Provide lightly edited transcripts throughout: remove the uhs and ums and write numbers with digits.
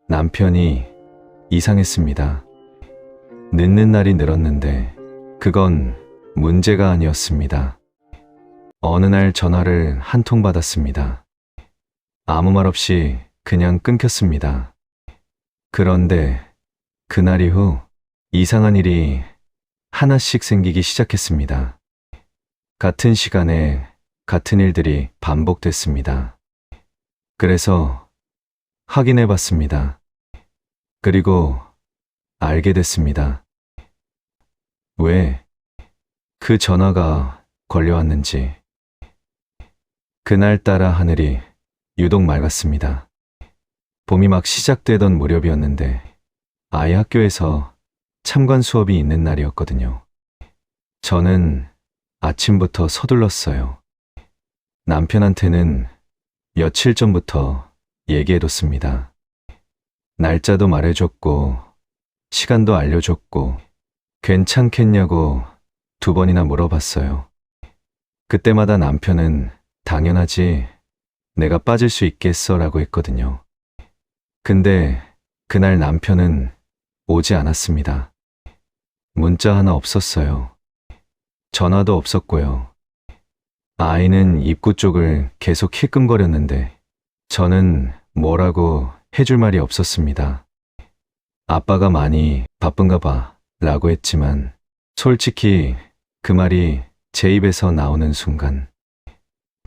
남편이 이상했습니다. 늦는 날이 늘었는데 그건 문제가 아니었습니다. 어느 날 전화를 한 통 받았습니다. 아무 말 없이 그냥 끊겼습니다. 그런데 그날 이후 이상한 일이 하나씩 생기기 시작했습니다. 같은 시간에 같은 일들이 반복됐습니다. 그래서 확인해 봤습니다. 그리고 알게 됐습니다. 왜 그 전화가 걸려왔는지. 그날따라 하늘이 유독 맑았습니다. 봄이 막 시작되던 무렵이었는데 아이 학교에서 참관 수업이 있는 날이었거든요. 저는 아침부터 서둘렀어요. 남편한테는 며칠 전부터 얘기해뒀습니다. 날짜도 말해줬고 시간도 알려줬고 괜찮겠냐고 2번이나 물어봤어요. 그때마다 남편은 당연하지, 내가 빠질 수 있겠어 라고 했거든요. 근데 그날 남편은 오지 않았습니다. 문자 하나 없었어요. 전화도 없었고요. 아이는 입구 쪽을 계속 힐끔거렸는데 저는 뭐라고 해줄 말이 없었습니다. 아빠가 많이 바쁜가 봐 라고 했지만 솔직히 그 말이 제 입에서 나오는 순간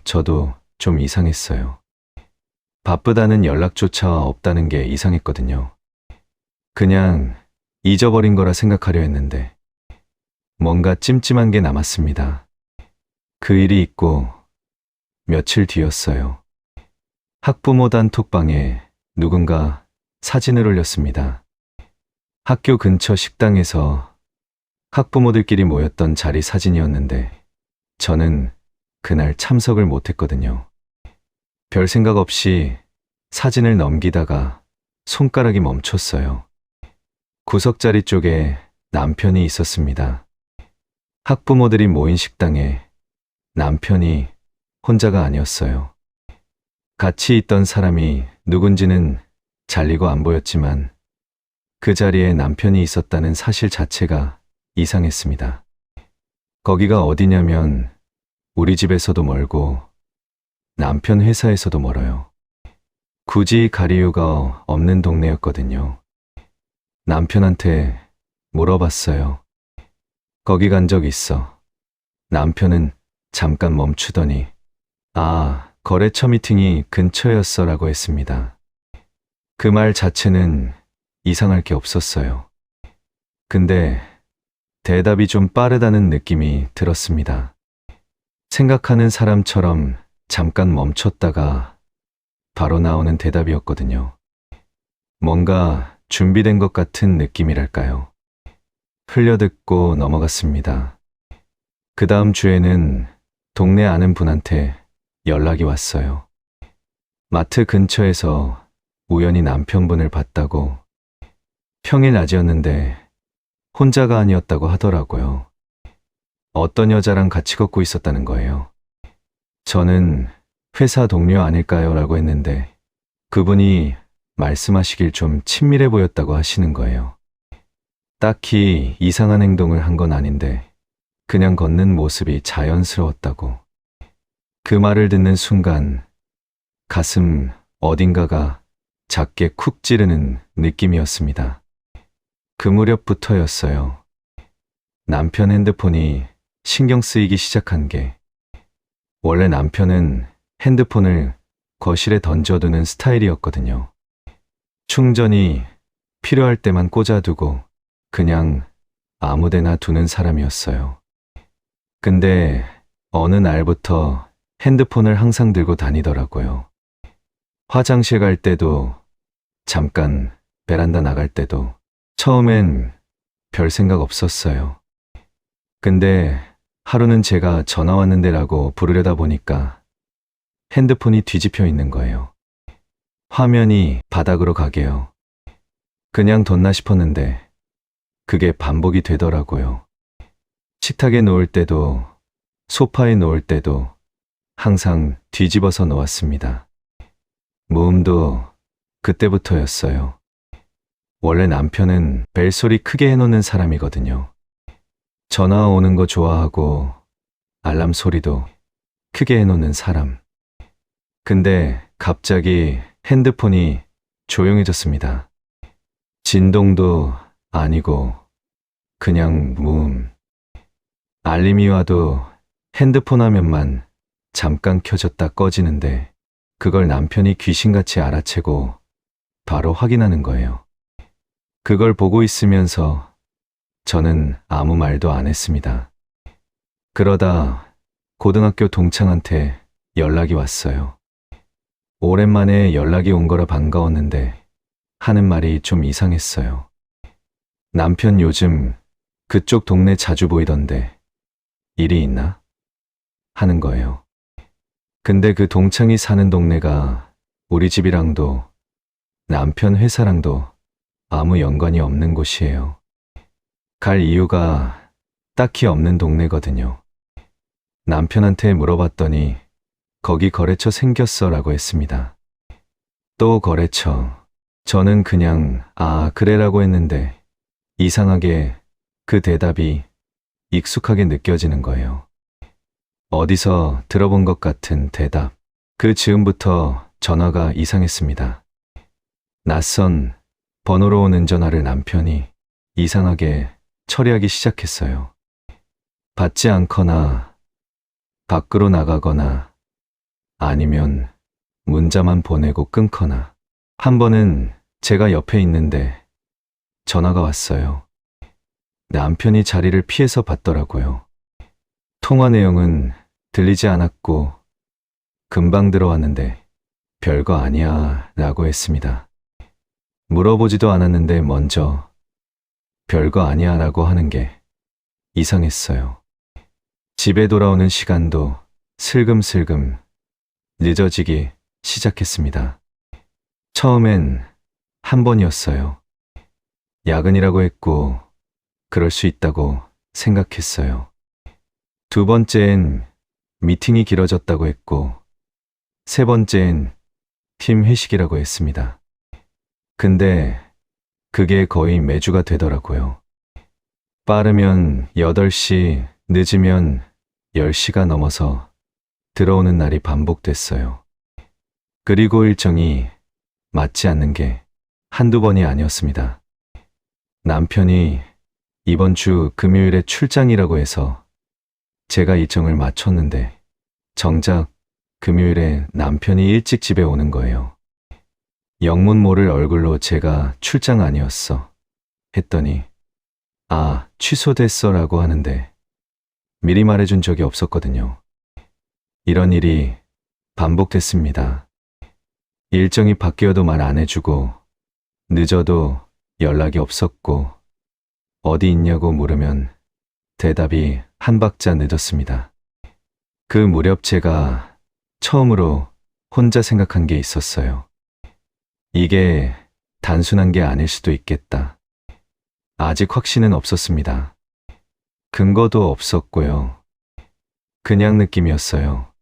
저도 좀 이상했어요. 바쁘다는 연락조차 없다는 게 이상했거든요. 그냥 잊어버린 거라 생각하려 했는데 뭔가 찜찜한 게 남았습니다. 그 일이 있고 며칠 뒤였어요. 학부모 단톡방에 누군가 사진을 올렸습니다. 학교 근처 식당에서 학부모들끼리 모였던 자리 사진이었는데 저는 그날 참석을 못했거든요. 별 생각 없이 사진을 넘기다가 손가락이 멈췄어요. 구석자리 쪽에 남편이 있었습니다. 학부모들이 모인 식당에 남편이 혼자가 아니었어요. 같이 있던 사람이 누군지는 잘리고 안 보였지만 그 자리에 남편이 있었다는 사실 자체가 이상했습니다. 거기가 어디냐면 우리 집에서도 멀고 남편 회사에서도 멀어요. 굳이 갈 이유가 없는 동네였거든요. 남편한테 물어봤어요. 거기 간 적 있어? 남편은 잠깐 멈추더니 거래처 미팅이 근처였어 라고 했습니다. 그 말 자체는 이상할 게 없었어요. 근데 대답이 좀 빠르다는 느낌이 들었습니다. 생각하는 사람처럼 잠깐 멈췄다가 바로 나오는 대답이었거든요. 뭔가 준비된 것 같은 느낌이랄까요. 흘려듣고 넘어갔습니다. 그 다음 주에는 동네 아는 분한테 연락이 왔어요. 마트 근처에서 우연히 남편분을 봤다고. 평일 낮이었는데 혼자가 아니었다고 하더라고요. 어떤 여자랑 같이 걷고 있었다는 거예요. 저는 회사 동료 아닐까요? 라고 했는데 그분이 말씀하시길 좀 친밀해 보였다고 하시는 거예요. 딱히 이상한 행동을 한 건 아닌데 그냥 걷는 모습이 자연스러웠다고. 그 말을 듣는 순간 가슴 어딘가가 작게 쿡 찌르는 느낌이었습니다. 그 무렵부터였어요. 남편 핸드폰이 신경 쓰이기 시작한 게. 원래 남편은 핸드폰을 거실에 던져두는 스타일이었거든요. 충전이 필요할 때만 꽂아두고 그냥 아무데나 두는 사람이었어요. 근데 어느 날부터 핸드폰을 항상 들고 다니더라고요. 화장실 갈 때도, 잠깐 베란다 나갈 때도. 처음엔 별 생각 없었어요. 근데 하루는 제가 전화 왔는데 라고 부르려다 보니까 핸드폰이 뒤집혀 있는 거예요. 화면이 바닥으로 가게요. 그냥 뒀나 싶었는데 그게 반복이 되더라고요. 식탁에 놓을 때도 소파에 놓을 때도 항상 뒤집어서 놓았습니다. 모음도 그때부터였어요. 원래 남편은 벨소리 크게 해놓는 사람이거든요. 전화 오는 거 좋아하고 알람 소리도 크게 해놓는 사람. 근데 갑자기 핸드폰이 조용해졌습니다. 진동도 아니고 그냥 무음. 알림이 와도 핸드폰 화면만 잠깐 켜졌다 꺼지는데 그걸 남편이 귀신같이 알아채고 바로 확인하는 거예요. 그걸 보고 있으면서 저는 아무 말도 안 했습니다. 그러다 고등학교 동창한테 연락이 왔어요. 오랜만에 연락이 온 거라 반가웠는데 하는 말이 좀 이상했어요. 남편 요즘 그쪽 동네 자주 보이던데 일이 있나? 하는 거예요. 근데 그 동창이 사는 동네가 우리 집이랑도 남편 회사랑도 아무 연관이 없는 곳이에요. 갈 이유가 딱히 없는 동네거든요. 남편한테 물어봤더니 거기 거래처 생겼어 라고 했습니다. 또 거래처. 저는 그냥 그래라고 했는데 이상하게 그 대답이 익숙하게 느껴지는 거예요. 어디서 들어본 것 같은 대답. 그 즈음부터 전화가 이상했습니다. 낯선 번호로 오는 전화를 남편이 이상하게 처리하기 시작했어요. 받지 않거나 밖으로 나가거나 아니면 문자만 보내고 끊거나. 한 번은 제가 옆에 있는데 전화가 왔어요. 남편이 자리를 피해서 받더라고요. 통화 내용은 들리지 않았고 금방 들어왔는데 별거 아니야 라고 했습니다. 물어보지도 않았는데 먼저 별거 아니야 라고 하는 게 이상했어요. 집에 돌아오는 시간도 슬금슬금 늦어지기 시작했습니다. 처음엔 한 번이었어요. 야근이라고 했고 그럴 수 있다고 생각했어요. 두 번째엔 미팅이 길어졌다고 했고 세 번째엔 팀 회식이라고 했습니다. 근데 그게 거의 매주가 되더라고요. 빠르면 8시, 늦으면 10시가 넘어서 들어오는 날이 반복됐어요. 그리고 일정이 맞지 않는 게 한두 번이 아니었습니다. 남편이 이번 주 금요일에 출장이라고 해서 제가 일정을 맞췄는데 정작 금요일에 남편이 일찍 집에 오는 거예요. 영문 모를 얼굴로 제가 출장 아니었어 했더니 취소됐어 라고 하는데 미리 말해준 적이 없었거든요. 이런 일이 반복됐습니다. 일정이 바뀌어도 말 안 해주고 늦어도 연락이 없었고 어디 있냐고 물으면 대답이 한 박자 늦었습니다. 그 무렵 제가 처음으로 혼자 생각한 게 있었어요. 이게 단순한 게 아닐 수도 있겠다. 아직 확신은 없었습니다. 근거도 없었고요. 그냥 느낌이었어요.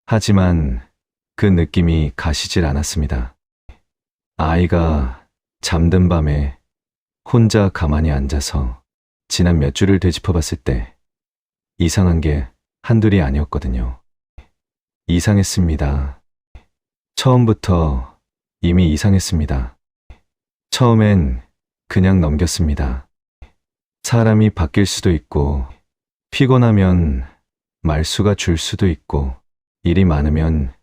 하지만 그 느낌이 가시질 않았습니다. 아이가 잠든 밤에 혼자 가만히 앉아서 지난 몇 주를 되짚어 봤을 때 이상한 게 한둘이 아니었거든요. 이상했습니다. 처음부터 이미 이상했습니다. 처음엔 그냥 넘겼습니다. 사람이 바뀔 수도 있고 피곤하면 말수가 줄 수도 있고 일이 많으면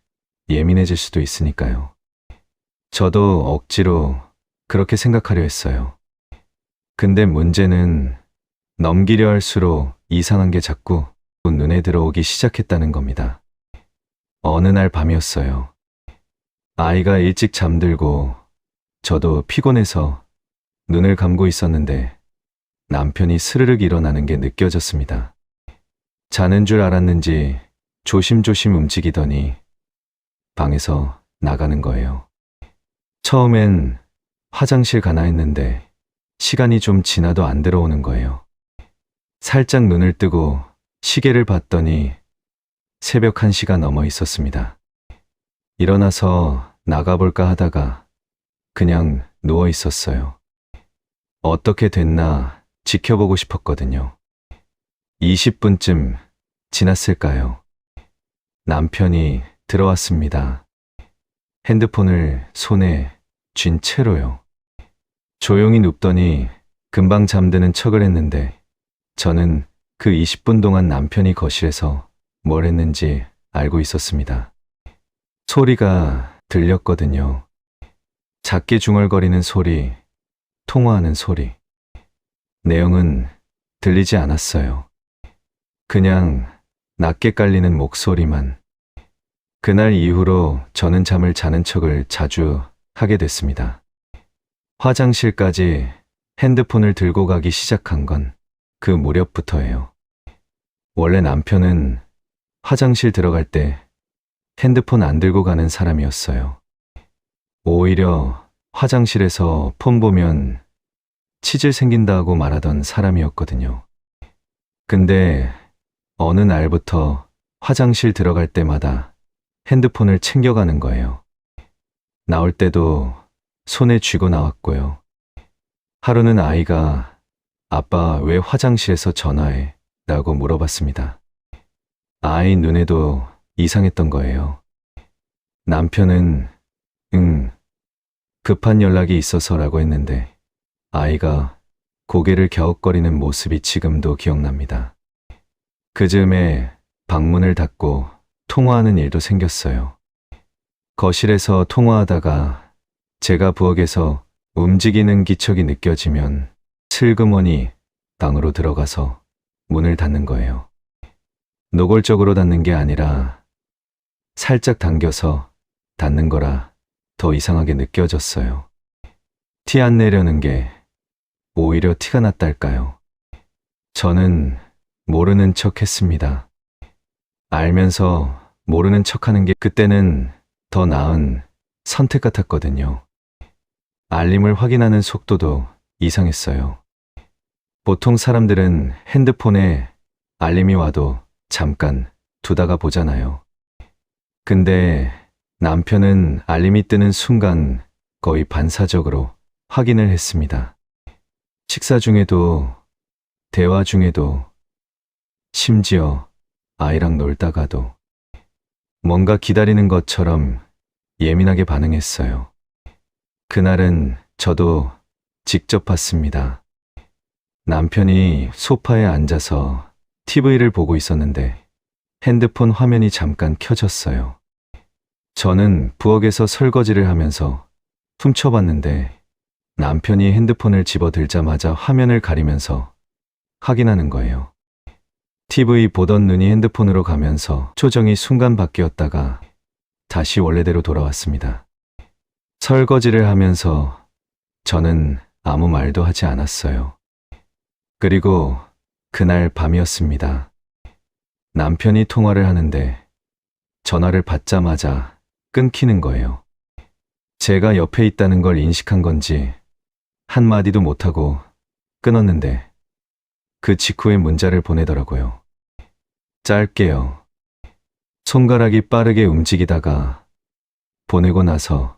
예민해질 수도 있으니까요. 저도 억지로 그렇게 생각하려 했어요. 근데 문제는 넘기려 할수록 이상한 게 자꾸 눈에 들어오기 시작했다는 겁니다. 어느 날 밤이었어요. 아이가 일찍 잠들고 저도 피곤해서 눈을 감고 있었는데 남편이 스르륵 일어나는 게 느껴졌습니다. 자는 줄 알았는지 조심조심 움직이더니 방에서 나가는 거예요. 처음엔 화장실 가나 했는데 시간이 좀 지나도 안 들어오는 거예요. 살짝 눈을 뜨고 시계를 봤더니 새벽 1시가 넘어 있었습니다. 일어나서 나가볼까 하다가 그냥 누워 있었어요. 어떻게 됐나 지켜보고 싶었거든요. 20분쯤 지났을까요? 남편이 들어왔습니다. 핸드폰을 손에 쥔 채로요. 조용히 눕더니 금방 잠드는 척을 했는데 저는 그 20분 동안 남편이 거실에서 뭘 했는지 알고 있었습니다. 소리가 들렸거든요. 작게 중얼거리는 소리, 통화하는 소리. 내용은 들리지 않았어요. 그냥 낮게 깔리는 목소리만. 그날 이후로 저는 잠을 자는 척을 자주 하게 됐습니다. 화장실까지 핸드폰을 들고 가기 시작한 건 그 무렵부터예요. 원래 남편은 화장실 들어갈 때 핸드폰 안 들고 가는 사람이었어요. 오히려 화장실에서 폰 보면 치질 생긴다고 말하던 사람이었거든요. 근데 어느 날부터 화장실 들어갈 때마다 핸드폰을 챙겨가는 거예요. 나올 때도 손에 쥐고 나왔고요. 하루는 아이가 아빠 왜 화장실에서 전화해? 라고 물어봤습니다. 아이 눈에도 이상했던 거예요. 남편은 급한 연락이 있어서라고 했는데 아이가 고개를 갸웃거리는 모습이 지금도 기억납니다. 그 즈음에 방문을 닫고 통화하는 일도 생겼어요. 거실에서 통화하다가 제가 부엌에서 움직이는 기척이 느껴지면 슬그머니 방으로 들어가서 문을 닫는 거예요. 노골적으로 닫는 게 아니라 살짝 당겨서 닫는 거라 더 이상하게 느껴졌어요. 티 안 내려는 게 오히려 티가 났달까요? 저는 모르는 척 했습니다. 알면서 모르는 척 하는 게 그때는 더 나은 선택 같았거든요. 알림을 확인하는 속도도 이상했어요. 보통 사람들은 핸드폰에 알림이 와도 잠깐 두다가 보잖아요. 근데 남편은 알림이 뜨는 순간 거의 반사적으로 확인을 했습니다. 식사 중에도, 대화 중에도, 심지어 아이랑 놀다가도 뭔가 기다리는 것처럼 예민하게 반응했어요. 그날은 저도 직접 봤습니다. 남편이 소파에 앉아서 TV를 보고 있었는데 핸드폰 화면이 잠깐 켜졌어요. 저는 부엌에서 설거지를 하면서 훔쳐봤는데 남편이 핸드폰을 집어들자마자 화면을 가리면서 확인하는 거예요. TV 보던 눈이 핸드폰으로 가면서 표정이 순간 바뀌었다가 다시 원래대로 돌아왔습니다. 설거지를 하면서 저는 아무 말도 하지 않았어요. 그리고 그날 밤이었습니다. 남편이 통화를 하는데 전화를 받자마자 끊기는 거예요. 제가 옆에 있다는 걸 인식한 건지 한마디도 못하고 끊었는데 그 직후에 문자를 보내더라고요. 짧게요. 손가락이 빠르게 움직이다가 보내고 나서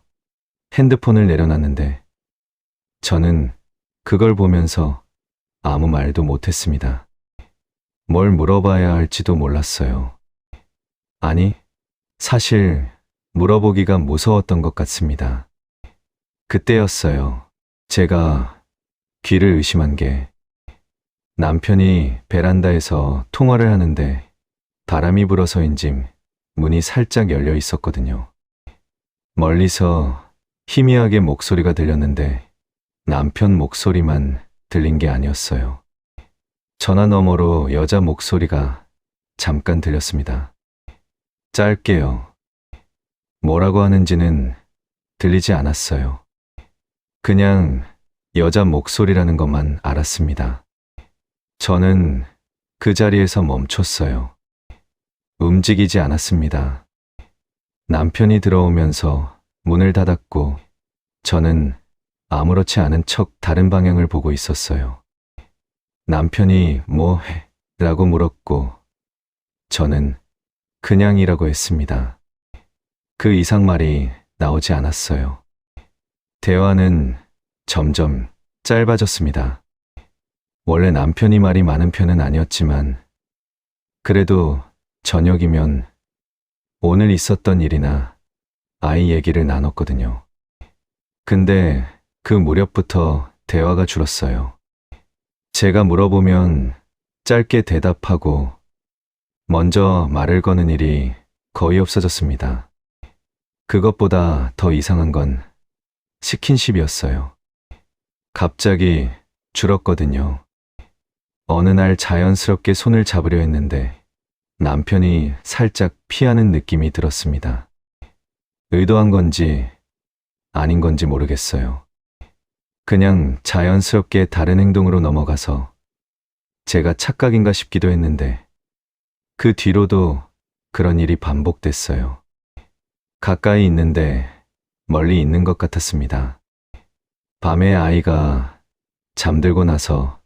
핸드폰을 내려놨는데 저는 그걸 보면서 아무 말도 못했습니다. 뭘 물어봐야 할지도 몰랐어요. 아니, 사실 물어보기가 무서웠던 것 같습니다. 그때였어요. 제가 귀를 의심한 게 남편이 베란다에서 통화를 하는데 바람이 불어서인지 문이 살짝 열려 있었거든요. 멀리서 희미하게 목소리가 들렸는데 남편 목소리만 들린 게 아니었어요. 전화 너머로 여자 목소리가 잠깐 들렸습니다. 짧게요. 뭐라고 하는지는 들리지 않았어요. 그냥 여자 목소리라는 것만 알았습니다. 저는 그 자리에서 멈췄어요. 움직이지 않았습니다. 남편이 들어오면서 문을 닫았고 저는 아무렇지 않은 척 다른 방향을 보고 있었어요. 남편이 뭐 해? 라고 물었고 저는 그냥이라고 했습니다. 그 이상 말이 나오지 않았어요. 대화는 점점 짧아졌습니다. 원래 남편이 말이 많은 편은 아니었지만 그래도 저녁이면 오늘 있었던 일이나 아이 얘기를 나눴거든요. 근데 그 무렵부터 대화가 줄었어요. 제가 물어보면 짧게 대답하고 먼저 말을 거는 일이 거의 없어졌습니다. 그것보다 더 이상한 건 스킨십이었어요. 갑자기 줄었거든요. 어느 날 자연스럽게 손을 잡으려 했는데 남편이 살짝 피하는 느낌이 들었습니다. 의도한 건지 아닌 건지 모르겠어요. 그냥 자연스럽게 다른 행동으로 넘어가서 제가 착각인가 싶기도 했는데 그 뒤로도 그런 일이 반복됐어요. 가까이 있는데 멀리 있는 것 같았습니다. 밤에 아이가 잠들고 나서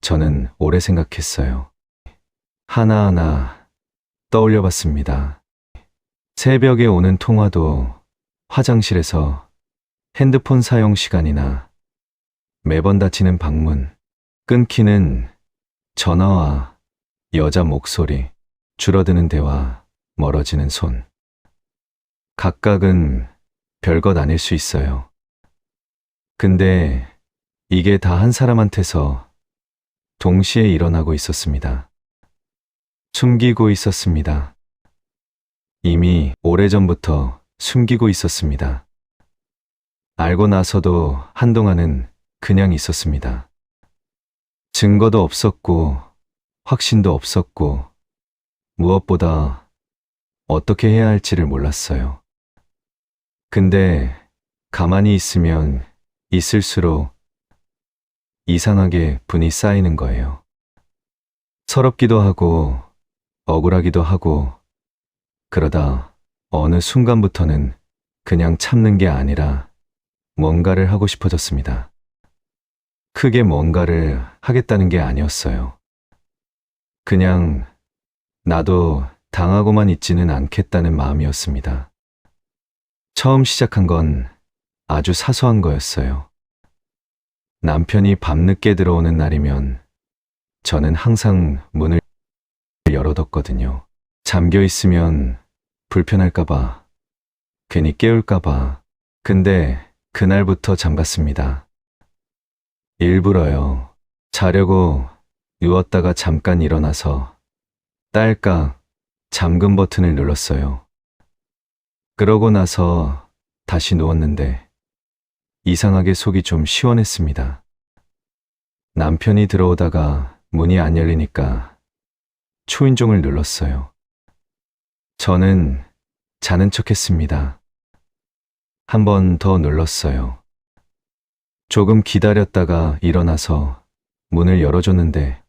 저는 오래 생각했어요. 하나하나 떠올려 봤습니다. 새벽에 오는 통화도 화장실에서 핸드폰 사용 시간이나 매번 닫히는 방문, 끊기는 전화와 여자 목소리, 줄어드는 대화, 멀어지는 손. 각각은 별것 아닐 수 있어요. 근데 이게 다 한 사람한테서 동시에 일어나고 있었습니다. 숨기고 있었습니다. 이미 오래전부터 숨기고 있었습니다. 알고 나서도 한동안은 그냥 있었습니다. 증거도 없었고, 확신도 없었고, 무엇보다 어떻게 해야 할지를 몰랐어요. 근데 가만히 있으면 있을수록 이상하게 분이 쌓이는 거예요. 서럽기도 하고, 억울하기도 하고, 그러다 어느 순간부터는 그냥 참는 게 아니라 뭔가를 하고 싶어졌습니다. 크게 뭔가를 하겠다는 게 아니었어요. 그냥 나도 당하고만 있지는 않겠다는 마음이었습니다. 처음 시작한 건 아주 사소한 거였어요. 남편이 밤늦게 들어오는 날이면 저는 항상 문을 열어뒀거든요. 잠겨 있으면 불편할까봐, 괜히 깨울까봐. 근데 그날부터 잠갔습니다. 일부러요. 자려고 누웠다가 잠깐 일어나서 딸깍 잠금 버튼을 눌렀어요. 그러고 나서 다시 누웠는데 이상하게 속이 좀 시원했습니다. 남편이 들어오다가 문이 안 열리니까 초인종을 눌렀어요. 저는 자는 척 했습니다. 한 번 더 눌렀어요. 조금 기다렸다가 일어나서 문을 열어줬는데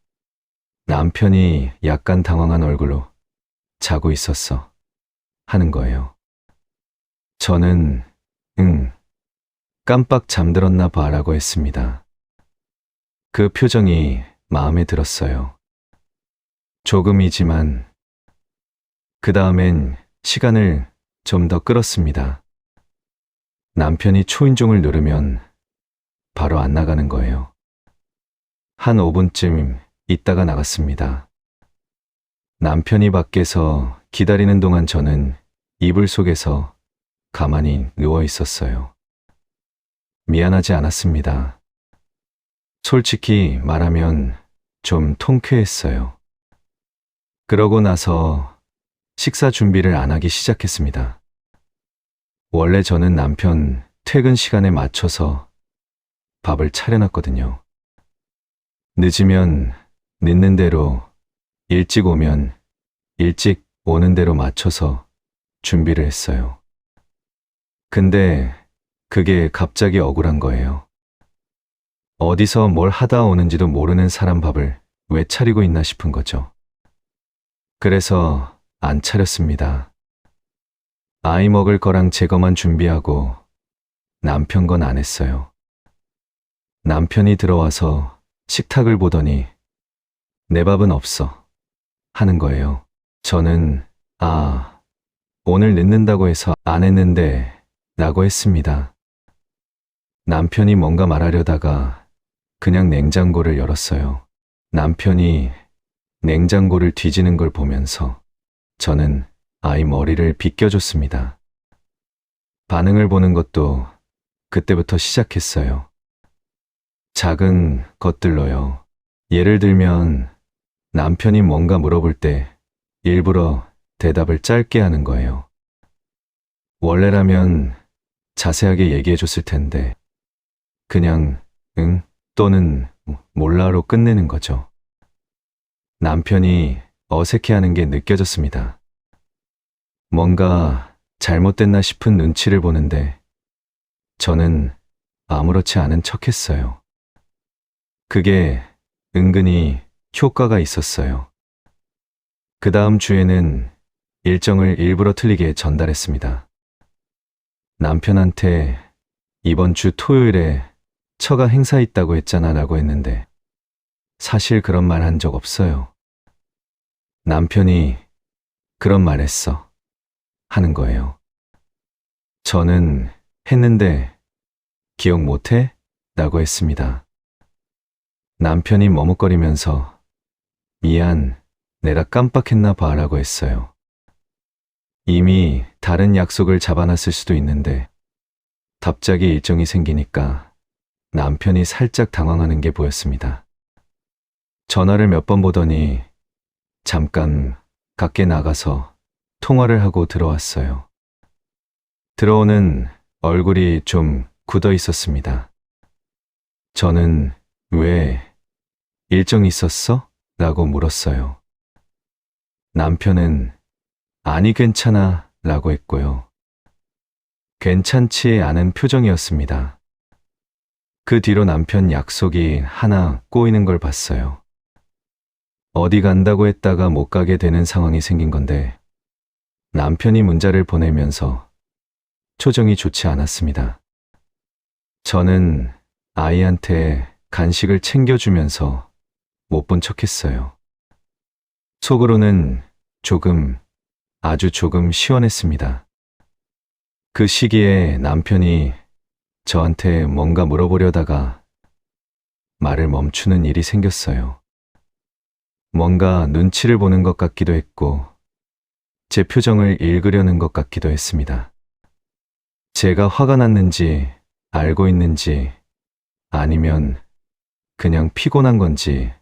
남편이 약간 당황한 얼굴로 자고 있었어 하는 거예요. 저는 깜빡 잠들었나 봐라고 했습니다. 그 표정이 마음에 들었어요. 조금이지만 그 다음엔 시간을 좀 더 끌었습니다. 남편이 초인종을 누르면 바로 안 나가는 거예요. 한 5분쯤 있다가 나갔습니다. 남편이 밖에서 기다리는 동안 저는 이불 속에서 가만히 누워 있었어요. 미안하지 않았습니다. 솔직히 말하면 좀 통쾌했어요. 그러고 나서 식사 준비를 안 하기 시작했습니다. 원래 저는 남편 퇴근 시간에 맞춰서 밥을 차려놨거든요. 늦으면 늦는 대로, 일찍 오면 일찍 오는 대로 맞춰서 준비를 했어요. 근데 그게 갑자기 억울한 거예요. 어디서 뭘 하다 오는지도 모르는 사람 밥을 왜 차리고 있나 싶은 거죠. 그래서 안 차렸습니다. 아이 먹을 거랑 제 거만 준비하고 남편 건 안 했어요. 남편이 들어와서 식탁을 보더니 내 밥은 없어 하는 거예요. 저는 오늘 늦는다고 해서 안 했는데 라고 했습니다. 남편이 뭔가 말하려다가 그냥 냉장고를 열었어요. 남편이 냉장고를 뒤지는 걸 보면서 저는 아이 머리를 빗겨줬습니다. 반응을 보는 것도 그때부터 시작했어요. 작은 것들로요. 예를 들면 남편이 뭔가 물어볼 때 일부러 대답을 짧게 하는 거예요. 원래라면 자세하게 얘기해 줬을 텐데 그냥 응 또는 몰라로 끝내는 거죠. 남편이 어색해하는 게 느껴졌습니다. 뭔가 잘못됐나 싶은 눈치를 보는데 저는 아무렇지 않은 척했어요. 그게 은근히 효과가 있었어요. 그 다음 주에는 일정을 일부러 틀리게 전달했습니다. 남편한테 이번 주 토요일에 처가 행사 있다고 했잖아 라고 했는데 사실 그런 말 한 적 없어요. 남편이 그런 말 했어 하는 거예요. 저는 했는데 기억 못해? 라고 했습니다. 남편이 머뭇거리면서 미안, 내가 깜빡했나 봐 라고 했어요. 이미 다른 약속을 잡아놨을 수도 있는데 갑자기 일정이 생기니까 남편이 살짝 당황하는 게 보였습니다. 전화를 몇 번 보더니 잠깐 밖에 나가서 통화를 하고 들어왔어요. 들어오는 얼굴이 좀 굳어 있었습니다. 저는 왜 일정 있었어? 라고 물었어요. 남편은 아니 괜찮아 라고 했고요. 괜찮지 않은 표정이었습니다. 그 뒤로 남편 약속이 하나 꼬이는 걸 봤어요. 어디 간다고 했다가 못 가게 되는 상황이 생긴 건데 남편이 문자를 보내면서 표정이 좋지 않았습니다. 저는 아이한테 간식을 챙겨주면서 못 본 척했어요. 속으로는 조금, 아주 조금 시원했습니다. 그 시기에 남편이 저한테 뭔가 물어보려다가 말을 멈추는 일이 생겼어요. 뭔가 눈치를 보는 것 같기도 했고 제 표정을 읽으려는 것 같기도 했습니다. 제가 화가 났는지 알고 있는지 아니면 그냥 피곤한 건지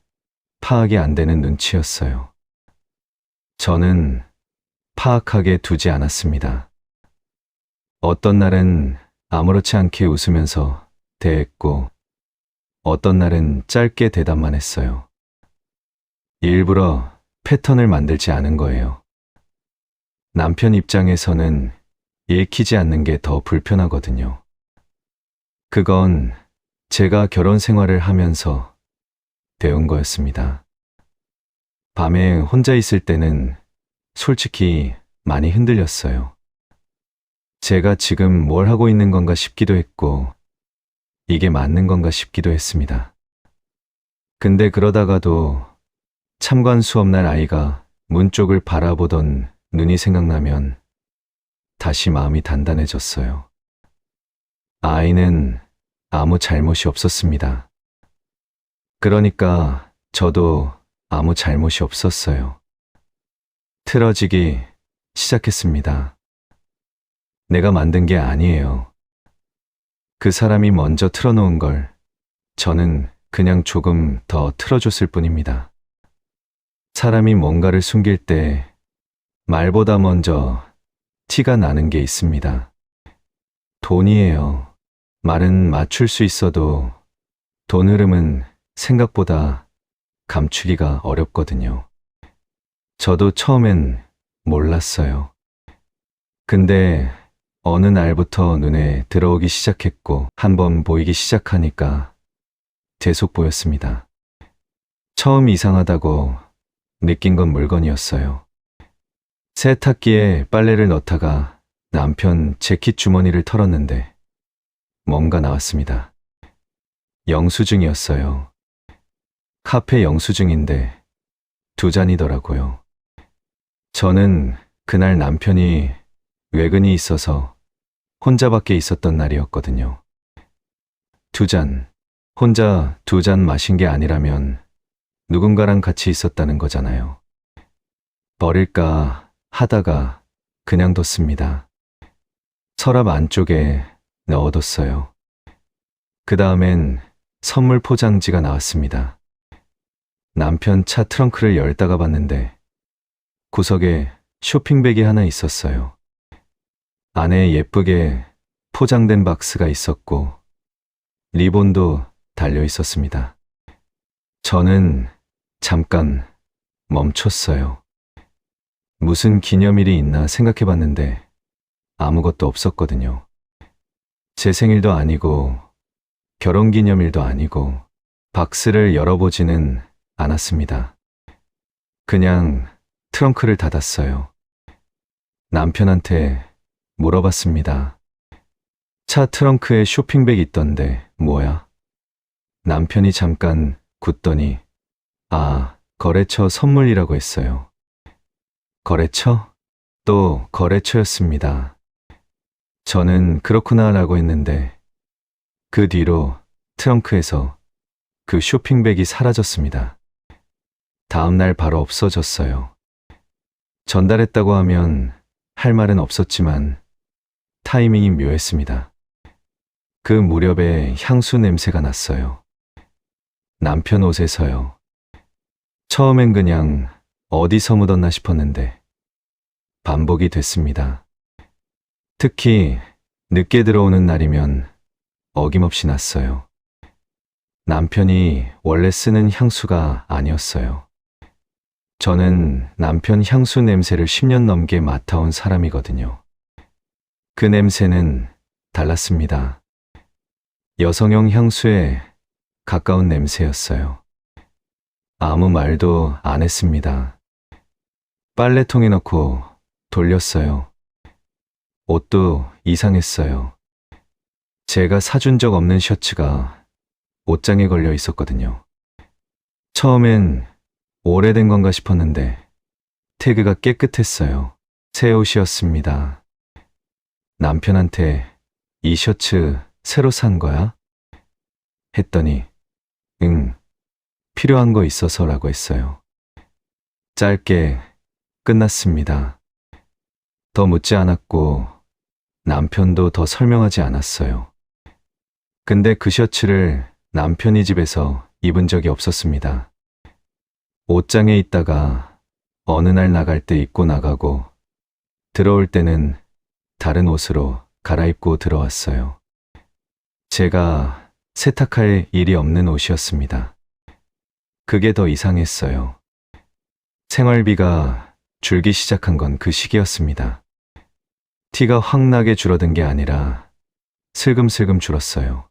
파악이 안 되는 눈치였어요. 저는 파악하게 두지 않았습니다. 어떤 날은 아무렇지 않게 웃으면서 대했고 어떤 날은 짧게 대답만 했어요. 일부러 패턴을 만들지 않은 거예요. 남편 입장에서는 읽히지 않는 게 더 불편하거든요. 그건 제가 결혼 생활을 하면서 배운 거였습니다. 밤에 혼자 있을 때는 솔직히 많이 흔들렸어요. 제가 지금 뭘 하고 있는 건가 싶기도 했고, 이게 맞는 건가 싶기도 했습니다. 근데 그러다가도 참관 수업 날 아이가 문 쪽을 바라보던 눈이 생각나면 다시 마음이 단단해졌어요. 아이는 아무 잘못이 없었습니다. 그러니까 저도 아무 잘못이 없었어요. 틀어지기 시작했습니다. 내가 만든 게 아니에요. 그 사람이 먼저 틀어놓은 걸 저는 그냥 조금 더 틀어줬을 뿐입니다. 사람이 뭔가를 숨길 때 말보다 먼저 티가 나는 게 있습니다. 돈이에요. 말은 맞출 수 있어도 돈 흐름은 생각보다 감추기가 어렵거든요. 저도 처음엔 몰랐어요. 근데 어느 날부터 눈에 들어오기 시작했고 한번 보이기 시작하니까 계속 보였습니다. 처음 이상하다고 느낀 건 물건이었어요. 세탁기에 빨래를 넣다가 남편 재킷 주머니를 털었는데 뭔가 나왔습니다. 영수증이었어요. 카페 영수증인데 2잔이더라고요. 저는 그날 남편이 외근이 있어서 혼자밖에 있었던 날이었거든요. 2잔, 혼자 2잔 마신 게 아니라면 누군가랑 같이 있었다는 거잖아요. 버릴까 하다가 그냥 뒀습니다. 서랍 안쪽에 넣어뒀어요. 그 다음엔 선물 포장지가 나왔습니다. 남편 차 트렁크를 열다가 봤는데 구석에 쇼핑백이 하나 있었어요. 안에 예쁘게 포장된 박스가 있었고 리본도 달려 있었습니다. 저는 잠깐 멈췄어요. 무슨 기념일이 있나 생각해 봤는데 아무것도 없었거든요. 제 생일도 아니고 결혼기념일도 아니고 박스를 열어보지는 않았습니다. 그냥 트렁크를 닫았어요. 남편한테 물어봤습니다. 차 트렁크에 쇼핑백 있던데 뭐야? 남편이 잠깐 굳더니 거래처 선물이라고 했어요. 거래처? 또 거래처였습니다. 저는 그렇구나라고 했는데 그 뒤로 트렁크에서 그 쇼핑백이 사라졌습니다. 다음 날 바로 없어졌어요. 전달했다고 하면 할 말은 없었지만 타이밍이 묘했습니다. 그 무렵에 향수 냄새가 났어요. 남편 옷에서요. 처음엔 그냥 어디서 묻었나 싶었는데 반복이 됐습니다. 특히 늦게 들어오는 날이면 어김없이 났어요. 남편이 원래 쓰는 향수가 아니었어요. 저는 남편 향수 냄새를 10년 넘게 맡아온 사람이거든요. 그 냄새는 달랐습니다. 여성용 향수에 가까운 냄새였어요. 아무 말도 안 했습니다. 빨래통에 넣고 돌렸어요. 옷도 이상했어요. 제가 사준 적 없는 셔츠가 옷장에 걸려 있었거든요. 처음엔 오래된 건가 싶었는데 태그가 깨끗했어요. 새 옷이었습니다. 남편한테 이 셔츠 새로 산 거야? 했더니 응, 필요한 거 있어서라고 했어요. 짧게 끝났습니다. 더 묻지 않았고 남편도 더 설명하지 않았어요. 근데 그 셔츠를 남편이 집에서 입은 적이 없었습니다. 옷장에 있다가 어느 날 나갈 때 입고 나가고 들어올 때는 다른 옷으로 갈아입고 들어왔어요. 제가 세탁할 일이 없는 옷이었습니다. 그게 더 이상했어요. 생활비가 줄기 시작한 건 그 시기였습니다. 티가 확 나게 줄어든 게 아니라 슬금슬금 줄었어요.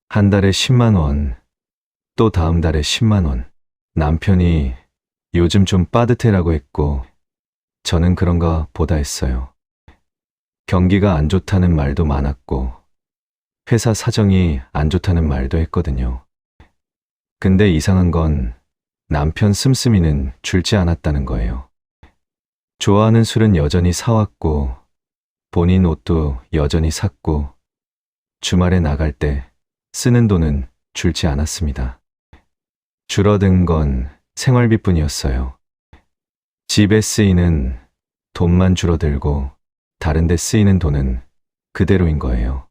한 달에 10만 원, 또 다음 달에 10만 원. 남편이 요즘 좀 빠듯해라고 했고 저는 그런가 보다 했어요. 경기가 안 좋다는 말도 많았고 회사 사정이 안 좋다는 말도 했거든요. 근데 이상한 건 남편 씀씀이는 줄지 않았다는 거예요. 좋아하는 술은 여전히 사왔고 본인 옷도 여전히 샀고 주말에 나갈 때 쓰는 돈은 줄지 않았습니다. 줄어든 건 생활비뿐이었어요. 집에 쓰이는 돈만 줄어들고 다른 데 쓰이는 돈은 그대로인 거예요.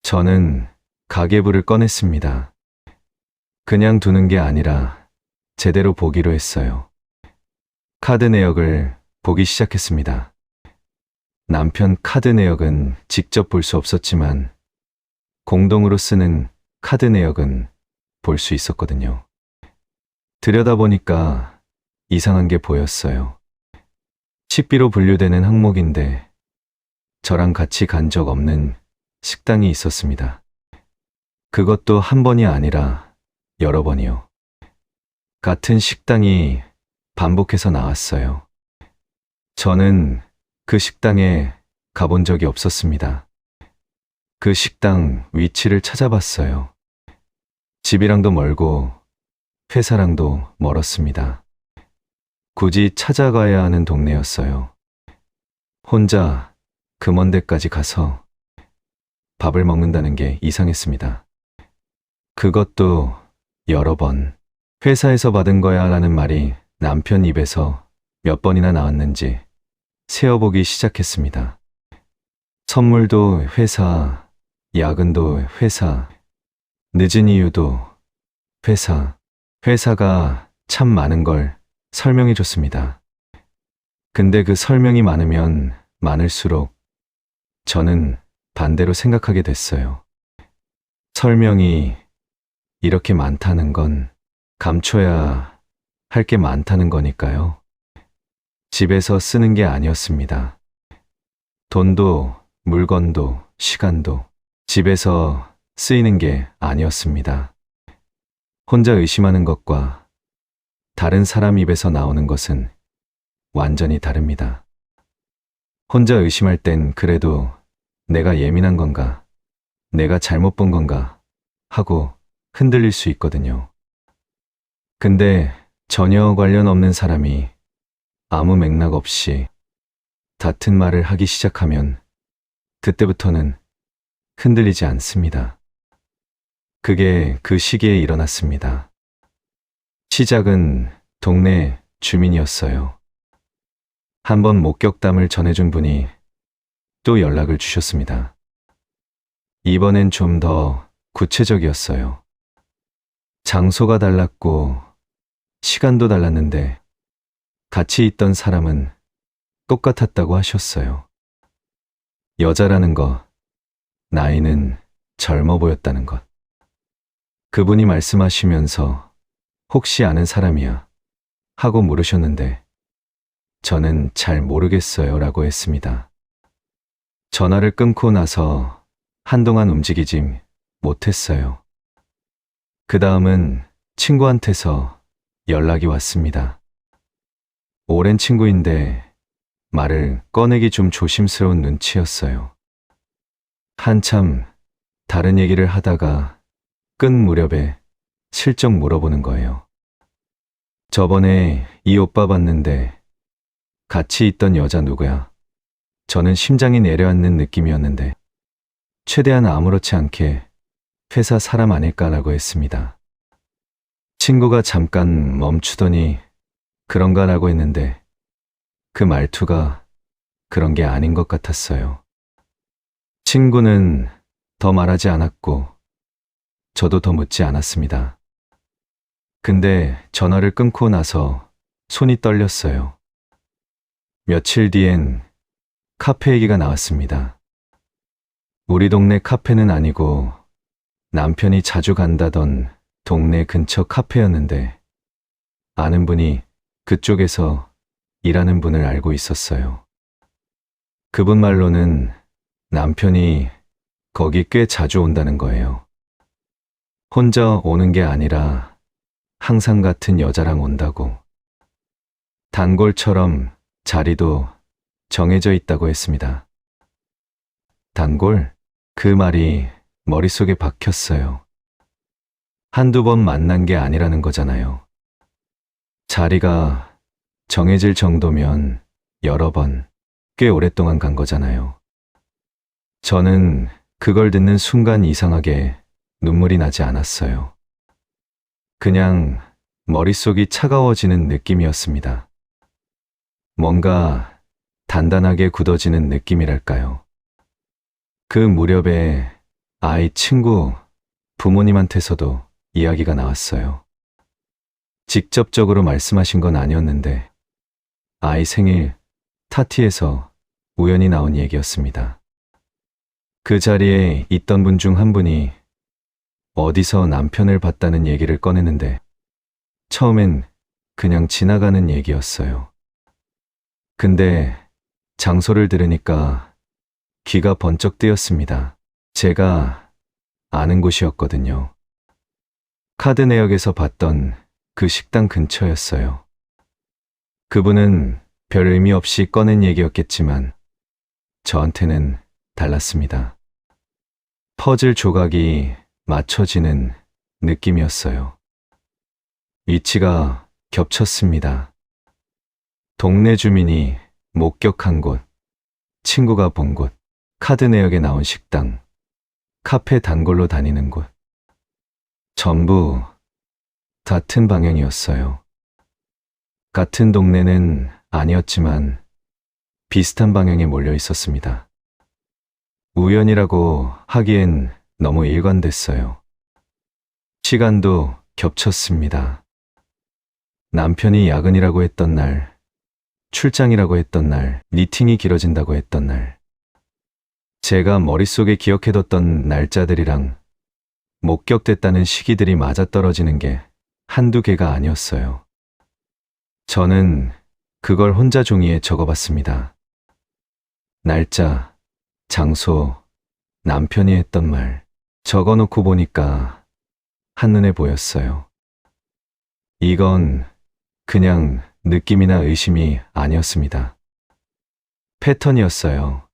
저는 가계부를 꺼냈습니다. 그냥 두는 게 아니라 제대로 보기로 했어요. 카드 내역을 보기 시작했습니다. 남편 카드 내역은 직접 볼 수 없었지만 공동으로 쓰는 카드 내역은 볼 수 있었거든요. 들여다보니까 이상한 게 보였어요. 식비로 분류되는 항목인데 저랑 같이 간 적 없는 식당이 있었습니다. 그것도 한 번이 아니라 여러 번이요. 같은 식당이 반복해서 나왔어요. 저는 그 식당에 가본 적이 없었습니다. 그 식당 위치를 찾아봤어요. 집이랑도 멀고 회사랑도 멀었습니다. 굳이 찾아가야 하는 동네였어요. 혼자 그 먼 데까지 가서 밥을 먹는다는 게 이상했습니다. 그것도 여러 번. 회사에서 받은 거야 라는 말이 남편 입에서 몇 번이나 나왔는지 세어보기 시작했습니다. 선물도 회사, 야근도 회사, 늦은 이유도 회사. 회사가 참 많은 걸 설명해 줬습니다. 근데 그 설명이 많으면 많을수록 저는 반대로 생각하게 됐어요. 설명이 이렇게 많다는 건 감춰야 할 게 많다는 거니까요. 집에서 쓰는 게 아니었습니다. 돈도, 물건도, 시간도 집에서 쓰이는 게 아니었습니다. 혼자 의심하는 것과 다른 사람 입에서 나오는 것은 완전히 다릅니다. 혼자 의심할 땐 그래도 내가 예민한 건가, 내가 잘못 본 건가 하고 흔들릴 수 있거든요. 근데 전혀 관련 없는 사람이 아무 맥락 없이 같은 말을 하기 시작하면 그때부터는 흔들리지 않습니다. 그게 그 시기에 일어났습니다. 시작은 동네 주민이었어요. 한번 목격담을 전해준 분이 또 연락을 주셨습니다. 이번엔 좀 더 구체적이었어요. 장소가 달랐고 시간도 달랐는데 같이 있던 사람은 똑같았다고 하셨어요. 여자라는 것, 나이는 젊어 보였다는 것. 그분이 말씀하시면서 혹시 아는 사람이야? 하고 물으셨는데 저는 잘 모르겠어요 라고 했습니다. 전화를 끊고 나서 한동안 움직이지 못했어요. 그 다음은 친구한테서 연락이 왔습니다. 오랜 친구인데 말을 꺼내기 좀 조심스러운 눈치였어요. 한참 다른 얘기를 하다가 끝 무렵에 슬쩍 물어보는 거예요. 저번에 이 오빠 봤는데 같이 있던 여자 누구야? 저는 심장이 내려앉는 느낌이었는데 최대한 아무렇지 않게 회사 사람 아닐까라고 했습니다. 친구가 잠깐 멈추더니 그런가라고 했는데 그 말투가 그런 게 아닌 것 같았어요. 친구는 더 말하지 않았고 저도 더 묻지 않았습니다. 근데 전화를 끊고 나서 손이 떨렸어요. 며칠 뒤엔 카페 얘기가 나왔습니다. 우리 동네 카페는 아니고 남편이 자주 간다던 동네 근처 카페였는데 아는 분이 그쪽에서 일하는 분을 알고 있었어요. 그분 말로는 남편이 거기 꽤 자주 온다는 거예요. 혼자 오는 게 아니라 항상 같은 여자랑 온다고. 단골처럼 자리도 정해져 있다고 했습니다. 단골? 그 말이 머릿속에 박혔어요. 한두 번 만난 게 아니라는 거잖아요. 자리가 정해질 정도면 여러 번, 꽤 오랫동안 간 거잖아요. 저는 그걸 듣는 순간 이상하게 눈물이 나지 않았어요. 그냥 머릿속이 차가워지는 느낌이었습니다. 뭔가 단단하게 굳어지는 느낌이랄까요. 그 무렵에 아이 친구, 부모님한테서도 이야기가 나왔어요. 직접적으로 말씀하신 건 아니었는데 아이 생일 파티에서 우연히 나온 얘기였습니다. 그 자리에 있던 분 중 한 분이 어디서 남편을 봤다는 얘기를 꺼내는데 처음엔 그냥 지나가는 얘기였어요. 근데 장소를 들으니까 귀가 번쩍 뜨였습니다. 제가 아는 곳이었거든요. 카드 내역에서 봤던 그 식당 근처였어요. 그분은 별 의미 없이 꺼낸 얘기였겠지만 저한테는 달랐습니다. 퍼즐 조각이 맞춰지는 느낌이었어요. 위치가 겹쳤습니다. 동네 주민이 목격한 곳, 친구가 본 곳, 카드 내역에 나온 식당, 카페 단골로 다니는 곳. 전부 같은 방향이었어요. 같은 동네는 아니었지만 비슷한 방향에 몰려 있었습니다. 우연이라고 하기엔 너무 일관됐어요. 시간도 겹쳤습니다. 남편이 야근이라고 했던 날, 출장이라고 했던 날, 미팅이 길어진다고 했던 날, 제가 머릿속에 기억해뒀던 날짜들이랑 목격됐다는 시기들이 맞아떨어지는 게 한두 개가 아니었어요. 저는 그걸 혼자 종이에 적어봤습니다. 날짜, 장소, 남편이 했던 말, 적어놓고 보니까 한눈에 보였어요. 이건 그냥 느낌이나 의심이 아니었습니다. 패턴이었어요.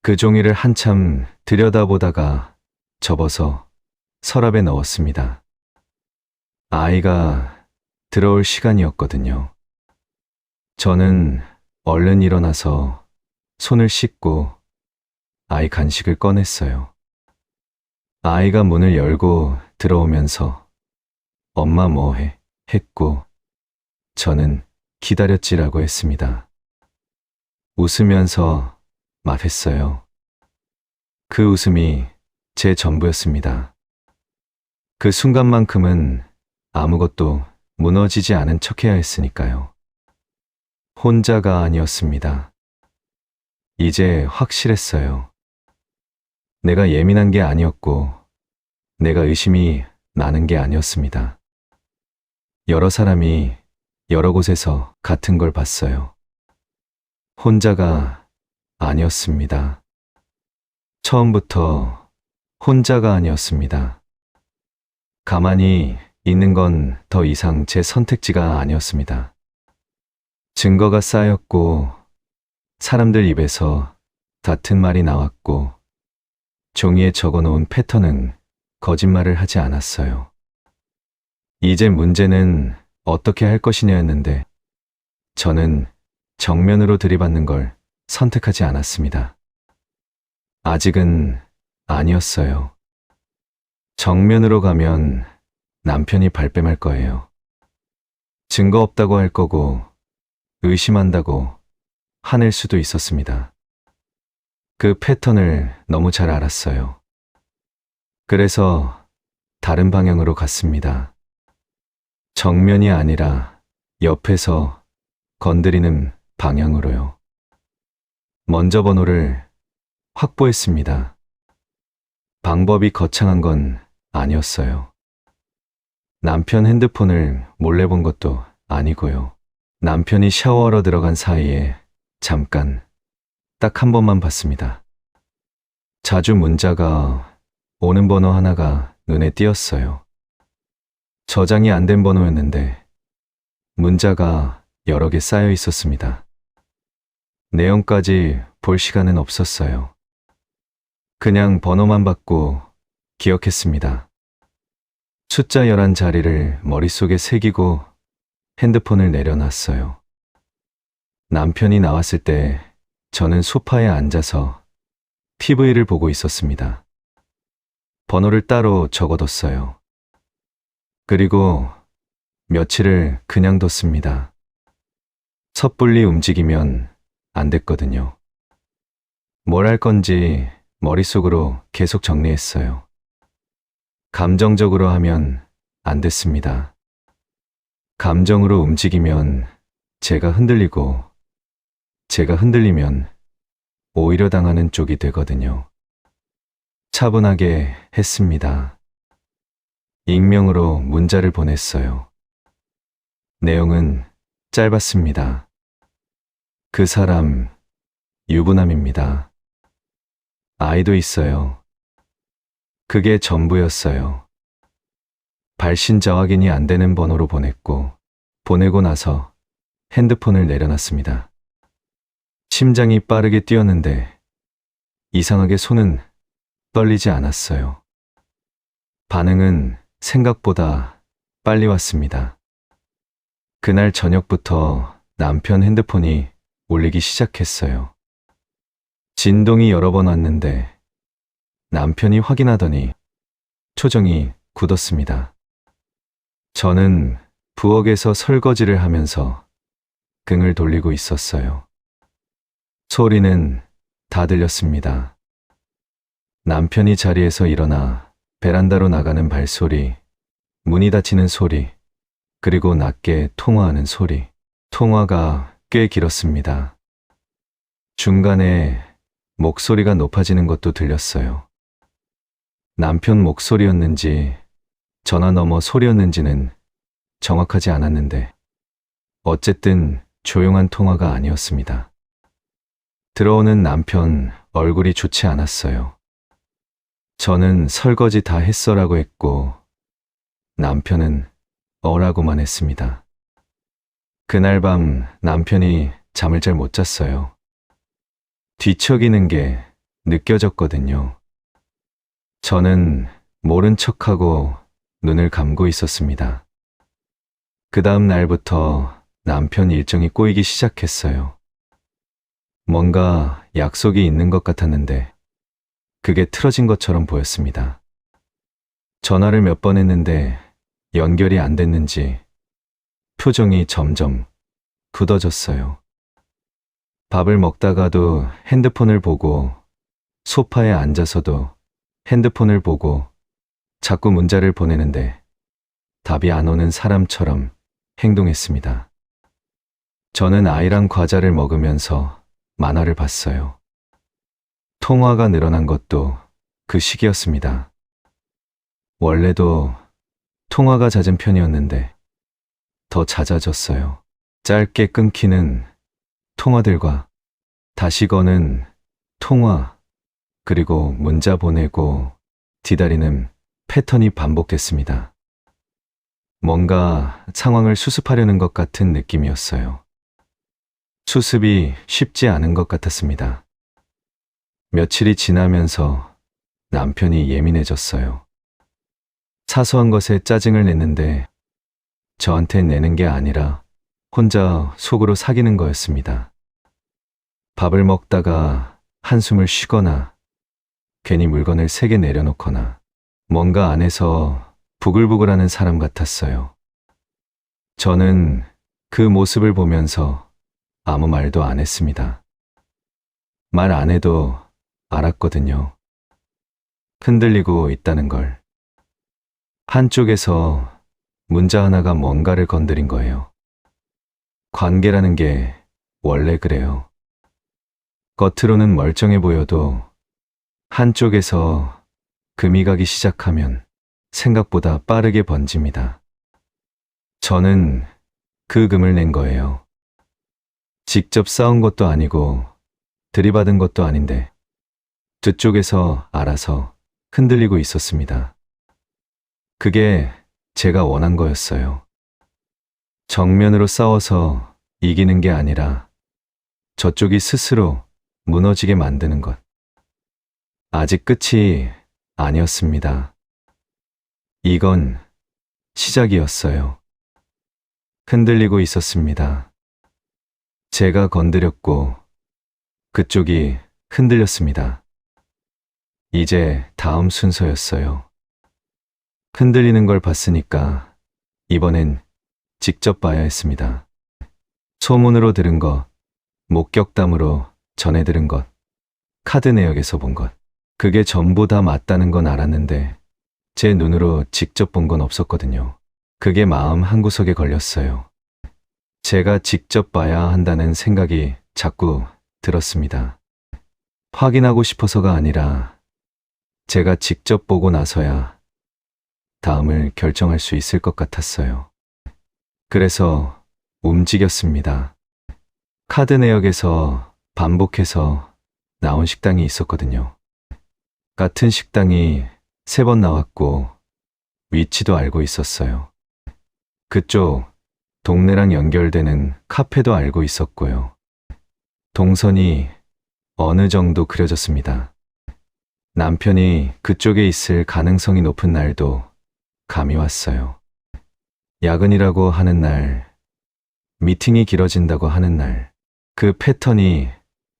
그 종이를 한참 들여다보다가 접어서 서랍에 넣었습니다. 아이가 들어올 시간이었거든요. 저는 얼른 일어나서 손을 씻고 아이 간식을 꺼냈어요. 아이가 문을 열고 들어오면서 엄마 뭐해? 했고 저는 기다렸지라고 했습니다. 웃으면서 말했어요. 그 웃음이 제 전부였습니다. 그 순간만큼은 아무것도 무너지지 않은 척해야 했으니까요. 혼자가 아니었습니다. 이제 확실했어요. 내가 예민한 게 아니었고, 내가 의심이 나는 게 아니었습니다. 여러 사람이 여러 곳에서 같은 걸 봤어요. 혼자가 아니었습니다. 처음부터 혼자가 아니었습니다. 가만히 있는 건 더 이상 제 선택지가 아니었습니다. 증거가 쌓였고, 사람들 입에서 같은 말이 나왔고, 종이에 적어놓은 패턴은 거짓말을 하지 않았어요. 이제 문제는 어떻게 할 것이냐였는데, 저는 정면으로 들이받는 걸 선택하지 않았습니다. 아직은 아니었어요. 정면으로 가면 남편이 발뺌할 거예요. 증거 없다고 할 거고, 의심한다고 화낼 수도 있었습니다. 그 패턴을 너무 잘 알았어요. 그래서 다른 방향으로 갔습니다. 정면이 아니라 옆에서 건드리는 방향으로요. 먼저 번호를 확보했습니다. 방법이 거창한 건 아니었어요. 남편 핸드폰을 몰래 본 것도 아니고요. 남편이 샤워하러 들어간 사이에 잠깐 딱 한 번만 봤습니다. 자주 문자가 오는 번호 하나가 눈에 띄었어요. 저장이 안 된 번호였는데 문자가 여러 개 쌓여 있었습니다. 내용까지 볼 시간은 없었어요. 그냥 번호만 받고 기억했습니다. 숫자 11자리를 머릿속에 새기고 핸드폰을 내려놨어요. 남편이 나왔을 때 저는 소파에 앉아서 TV를 보고 있었습니다. 번호를 따로 적어뒀어요. 그리고 며칠을 그냥 뒀습니다. 섣불리 움직이면 안 됐거든요. 뭘 할 건지 머릿속으로 계속 정리했어요. 감정적으로 하면 안 됐습니다. 감정으로 움직이면 제가 흔들리고 제가 흔들리면 오히려 당하는 쪽이 되거든요. 차분하게 했습니다. 익명으로 문자를 보냈어요. 내용은 짧았습니다. 그 사람 유부남입니다. 아이도 있어요. 그게 전부였어요. 발신자 확인이 안 되는 번호로 보냈고, 보내고 나서 핸드폰을 내려놨습니다. 심장이 빠르게 뛰었는데 이상하게 손은 떨리지 않았어요. 반응은 생각보다 빨리 왔습니다. 그날 저녁부터 남편 핸드폰이 울리기 시작했어요. 진동이 여러 번 왔는데 남편이 확인하더니 초정이 굳었습니다. 저는 부엌에서 설거지를 하면서 등을 돌리고 있었어요. 소리는 다 들렸습니다. 남편이 자리에서 일어나 베란다로 나가는 발소리, 문이 닫히는 소리, 그리고 낮게 통화하는 소리. 통화가 꽤 길었습니다. 중간에 목소리가 높아지는 것도 들렸어요. 남편 목소리였는지 전화 너머 소리였는지는 정확하지 않았는데 어쨌든 조용한 통화가 아니었습니다. 들어오는 남편 얼굴이 좋지 않았어요. 저는 설거지 다 했어라고 했고 남편은 어라고만 했습니다. 그날 밤 남편이 잠을 잘 못 잤어요. 뒤척이는 게 느껴졌거든요. 저는 모른 척하고 눈을 감고 있었습니다. 그 다음 날부터 남편 일정이 꼬이기 시작했어요. 뭔가 약속이 있는 것 같았는데 그게 틀어진 것처럼 보였습니다. 전화를 몇 번 했는데 연결이 안 됐는지 표정이 점점 굳어졌어요. 밥을 먹다가도 핸드폰을 보고 소파에 앉아서도 핸드폰을 보고 자꾸 문자를 보내는데 답이 안 오는 사람처럼 행동했습니다. 저는 아이랑 과자를 먹으면서 만화를 봤어요. 통화가 늘어난 것도 그 시기였습니다. 원래도 통화가 잦은 편이었는데 더 잦아졌어요. 짧게 끊기는 통화들과 다시 거는 통화, 그리고 문자 보내고 기다리는 패턴이 반복됐습니다. 뭔가 상황을 수습하려는 것 같은 느낌이었어요. 수습이 쉽지 않은 것 같았습니다. 며칠이 지나면서 남편이 예민해졌어요. 사소한 것에 짜증을 냈는데 저한테 내는 게 아니라 혼자 속으로 사귀는 거였습니다. 밥을 먹다가 한숨을 쉬거나 괜히 물건을 세게 내려놓거나 뭔가 안에서 부글부글하는 사람 같았어요. 저는 그 모습을 보면서 아무 말도 안 했습니다. 말 안 해도 알았거든요. 흔들리고 있다는 걸. 한쪽에서 문자 하나가 뭔가를 건드린 거예요. 관계라는 게 원래 그래요. 겉으로는 멀쩡해 보여도 한쪽에서 금이 가기 시작하면 생각보다 빠르게 번집니다. 저는 그 금을 낸 거예요. 직접 싸운 것도 아니고 들이받은 것도 아닌데 뒤쪽에서 알아서 흔들리고 있었습니다. 그게 제가 원한 거였어요. 정면으로 싸워서 이기는 게 아니라 저쪽이 스스로 무너지게 만드는 것. 아직 끝이 아니었습니다. 이건 시작이었어요. 흔들리고 있었습니다. 제가 건드렸고 그쪽이 흔들렸습니다. 이제 다음 순서였어요. 흔들리는 걸 봤으니까 이번엔 직접 봐야 했습니다. 소문으로 들은 것, 목격담으로 전해 들은 것, 카드 내역에서 본 것. 그게 전부 다 맞다는 건 알았는데 제 눈으로 직접 본 건 없었거든요. 그게 마음 한구석에 걸렸어요. 제가 직접 봐야 한다는 생각이 자꾸 들었습니다. 확인하고 싶어서가 아니라 제가 직접 보고 나서야 다음을 결정할 수 있을 것 같았어요. 그래서 움직였습니다. 카드 내역에서 반복해서 나온 식당이 있었거든요. 같은 식당이 3번 나왔고 위치도 알고 있었어요. 그쪽 동네랑 연결되는 카페도 알고 있었고요. 동선이 어느 정도 그려졌습니다. 남편이 그쪽에 있을 가능성이 높은 날도 감이 왔어요. 야근이라고 하는 날, 미팅이 길어진다고 하는 날, 그 패턴이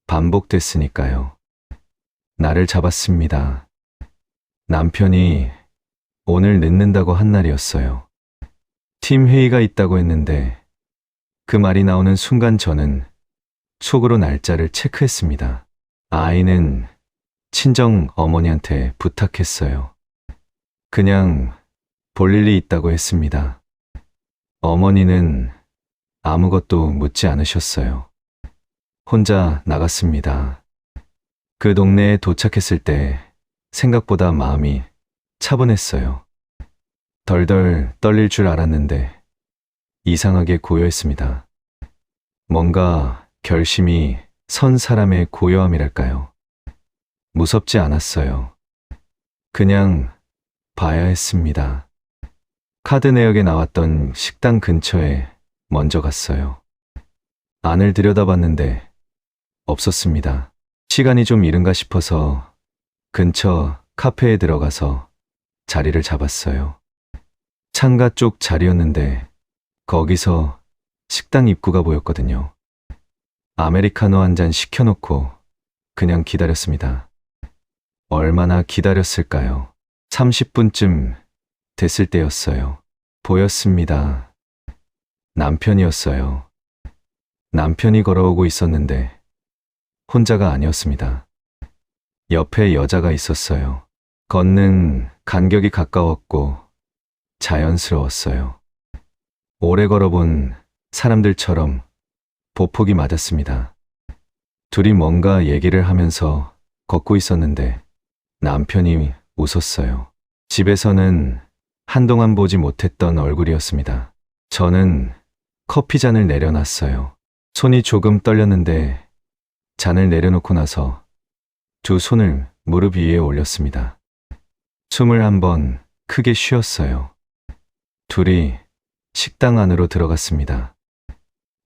반복됐으니까요. 나를 잡았습니다. 남편이 오늘 늦는다고 한 날이었어요. 팀 회의가 있다고 했는데 그 말이 나오는 순간 저는 속으로 날짜를 체크했습니다. 아이는 친정 어머니한테 부탁했어요. 그냥 볼 일이 있다고 했습니다. 어머니는 아무것도 묻지 않으셨어요. 혼자 나갔습니다. 그 동네에 도착했을 때 생각보다 마음이 차분했어요. 덜덜 떨릴 줄 알았는데 이상하게 고요했습니다. 뭔가 결심이 선 사람의 고요함이랄까요. 무섭지 않았어요. 그냥 봐야 했습니다. 카드 내역에 나왔던 식당 근처에 먼저 갔어요. 안을 들여다봤는데 없었습니다. 시간이 좀 이른가 싶어서 근처 카페에 들어가서 자리를 잡았어요. 창가 쪽 자리였는데 거기서 식당 입구가 보였거든요. 아메리카노 한 잔 시켜놓고 그냥 기다렸습니다. 얼마나 기다렸을까요? 30분쯤 됐을 때였어요. 보였습니다. 남편이었어요. 남편이 걸어오고 있었는데 혼자가 아니었습니다. 옆에 여자가 있었어요. 걷는 간격이 가까웠고 자연스러웠어요. 오래 걸어본 사람들처럼 보폭이 맞았습니다. 둘이 뭔가 얘기를 하면서 걷고 있었는데 남편이 웃었어요. 집에서는 한동안 보지 못했던 얼굴이었습니다. 저는 커피잔을 내려놨어요. 손이 조금 떨렸는데 잔을 내려놓고 나서 두 손을 무릎 위에 올렸습니다. 숨을 한번 크게 쉬었어요. 둘이 식당 안으로 들어갔습니다.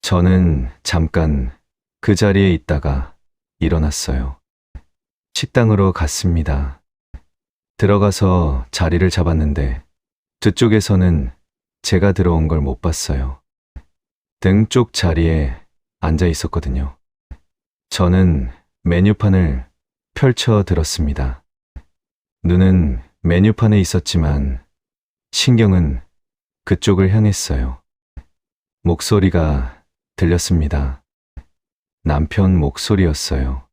저는 잠깐 그 자리에 있다가 일어났어요. 식당으로 갔습니다. 들어가서 자리를 잡았는데 뒤쪽에서는 제가 들어온 걸 못 봤어요. 등 쪽 자리에 앉아 있었거든요. 저는 메뉴판을 펼쳐 들었습니다. 눈은 메뉴판에 있었지만 신경은 그쪽을 향했어요. 목소리가 들렸습니다. 남편 목소리였어요.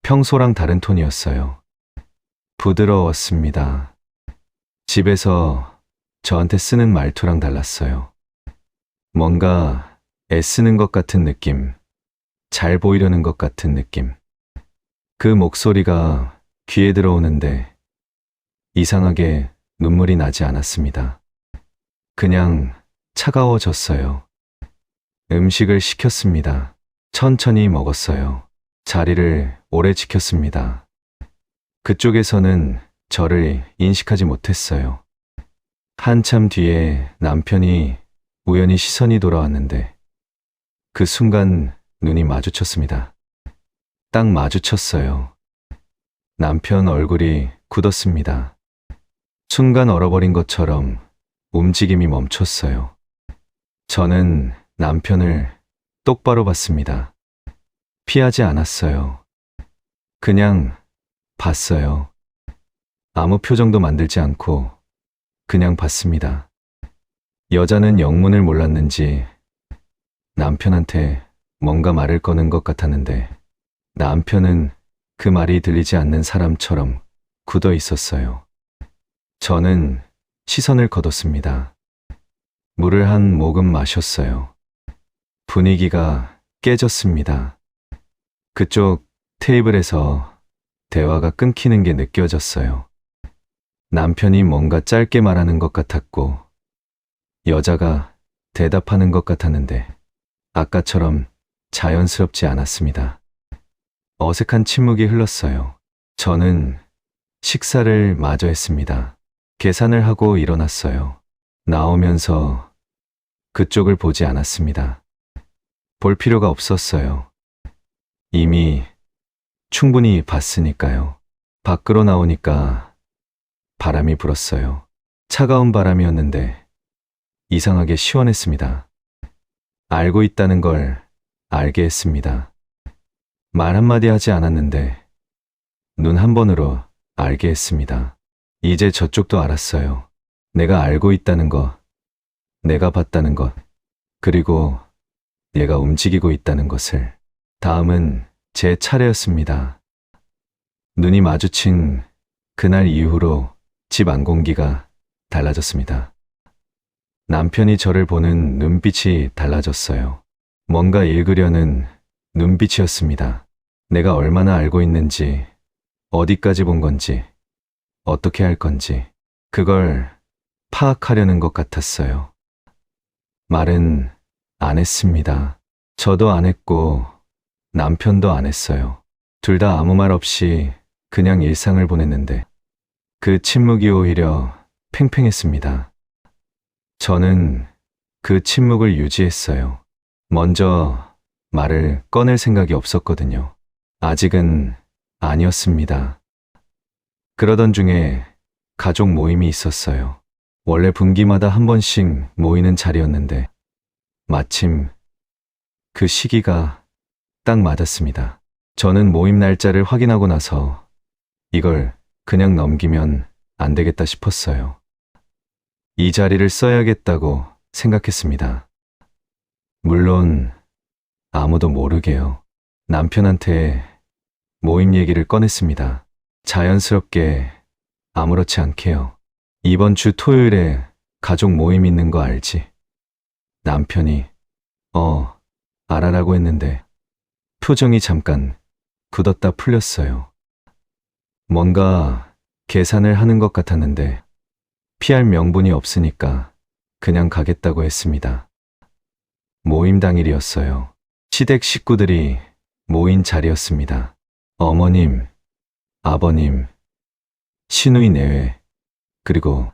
평소랑 다른 톤이었어요. 부드러웠습니다. 집에서 저한테 쓰는 말투랑 달랐어요. 뭔가 애쓰는 것 같은 느낌, 잘 보이려는 것 같은 느낌. 그 목소리가 귀에 들어오는데 이상하게 눈물이 나지 않았습니다. 그냥 차가워졌어요. 음식을 시켰습니다. 천천히 먹었어요. 자리를 오래 지켰습니다. 그쪽에서는 저를 인식하지 못했어요. 한참 뒤에 남편이 우연히 시선이 돌아왔는데 그 순간 눈이 마주쳤습니다. 딱 마주쳤어요. 남편 얼굴이 굳었습니다. 순간 얼어버린 것처럼 움직임이 멈췄어요. 저는 남편을 똑바로 봤습니다. 피하지 않았어요. 그냥 봤어요. 아무 표정도 만들지 않고 그냥 봤습니다. 여자는 영문을 몰랐는지 남편한테 뭔가 말을 거는 것 같았는데 남편은 그 말이 들리지 않는 사람처럼 굳어 있었어요. 저는 시선을 거뒀습니다. 물을 한 모금 마셨어요. 분위기가 깨졌습니다. 그쪽 테이블에서 대화가 끊기는 게 느껴졌어요. 남편이 뭔가 짧게 말하는 것 같았고 여자가 대답하는 것 같았는데 아까처럼 자연스럽지 않았습니다. 어색한 침묵이 흘렀어요. 저는 식사를 마저 했습니다. 계산을 하고 일어났어요. 나오면서 그쪽을 보지 않았습니다. 볼 필요가 없었어요. 이미 충분히 봤으니까요. 밖으로 나오니까 바람이 불었어요. 차가운 바람이었는데 이상하게 시원했습니다. 알고 있다는 걸 알게 했습니다. 말 한마디 하지 않았는데 눈 한 번으로 알게 했습니다. 이제 저쪽도 알았어요. 내가 알고 있다는 것, 내가 봤다는 것, 그리고 얘가 움직이고 있다는 것을. 다음은 제 차례였습니다. 눈이 마주친 그날 이후로 집 안 공기가 달라졌습니다. 남편이 저를 보는 눈빛이 달라졌어요. 뭔가 읽으려는 눈빛이었습니다. 내가 얼마나 알고 있는지, 어디까지 본 건지, 어떻게 할 건지, 그걸 파악하려는 것 같았어요. 말은 안 했습니다. 저도 안 했고, 남편도 안 했어요. 둘 다 아무 말 없이 그냥 일상을 보냈는데, 그 침묵이 오히려 팽팽했습니다. 저는 그 침묵을 유지했어요. 먼저 말을 꺼낼 생각이 없었거든요. 아직은 아니었습니다. 그러던 중에 가족 모임이 있었어요. 원래 분기마다 한 번씩 모이는 자리였는데 마침 그 시기가 딱 맞았습니다. 저는 모임 날짜를 확인하고 나서 이걸 그냥 넘기면 안 되겠다 싶었어요. 이 자리를 써야겠다고 생각했습니다. 물론 아무도 모르게요. 남편한테 모임 얘기를 꺼냈습니다. 자연스럽게 아무렇지 않게요. 이번 주 토요일에 가족 모임 있는 거 알지? 남편이 알아라고 했는데 표정이 잠깐 굳었다 풀렸어요. 뭔가 계산을 하는 것 같았는데 피할 명분이 없으니까 그냥 가겠다고 했습니다. 모임 당일이었어요. 시댁 식구들이 모인 자리였습니다. 어머님, 아버님, 시누이 내외, 그리고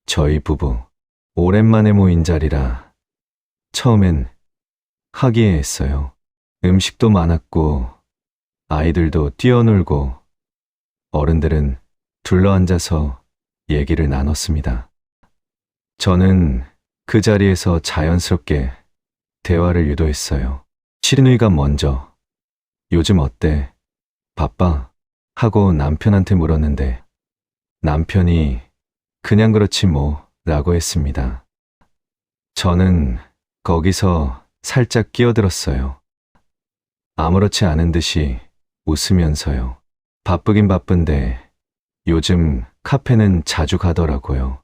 저희 부부. 오랜만에 모인 자리라 처음엔 화기애애했어요. 음식도 많았고 아이들도 뛰어놀고 어른들은 둘러앉아서 얘기를 나눴습니다. 저는 그 자리에서 자연스럽게 대화를 유도했어요. 시누이가 먼저 요즘 어때? 바빠? 하고 남편한테 물었는데 남편이 그냥 그렇지 뭐 라고 했습니다. 저는 거기서 살짝 끼어들었어요. 아무렇지 않은 듯이 웃으면서요. 바쁘긴 바쁜데 요즘 카페는 자주 가더라고요.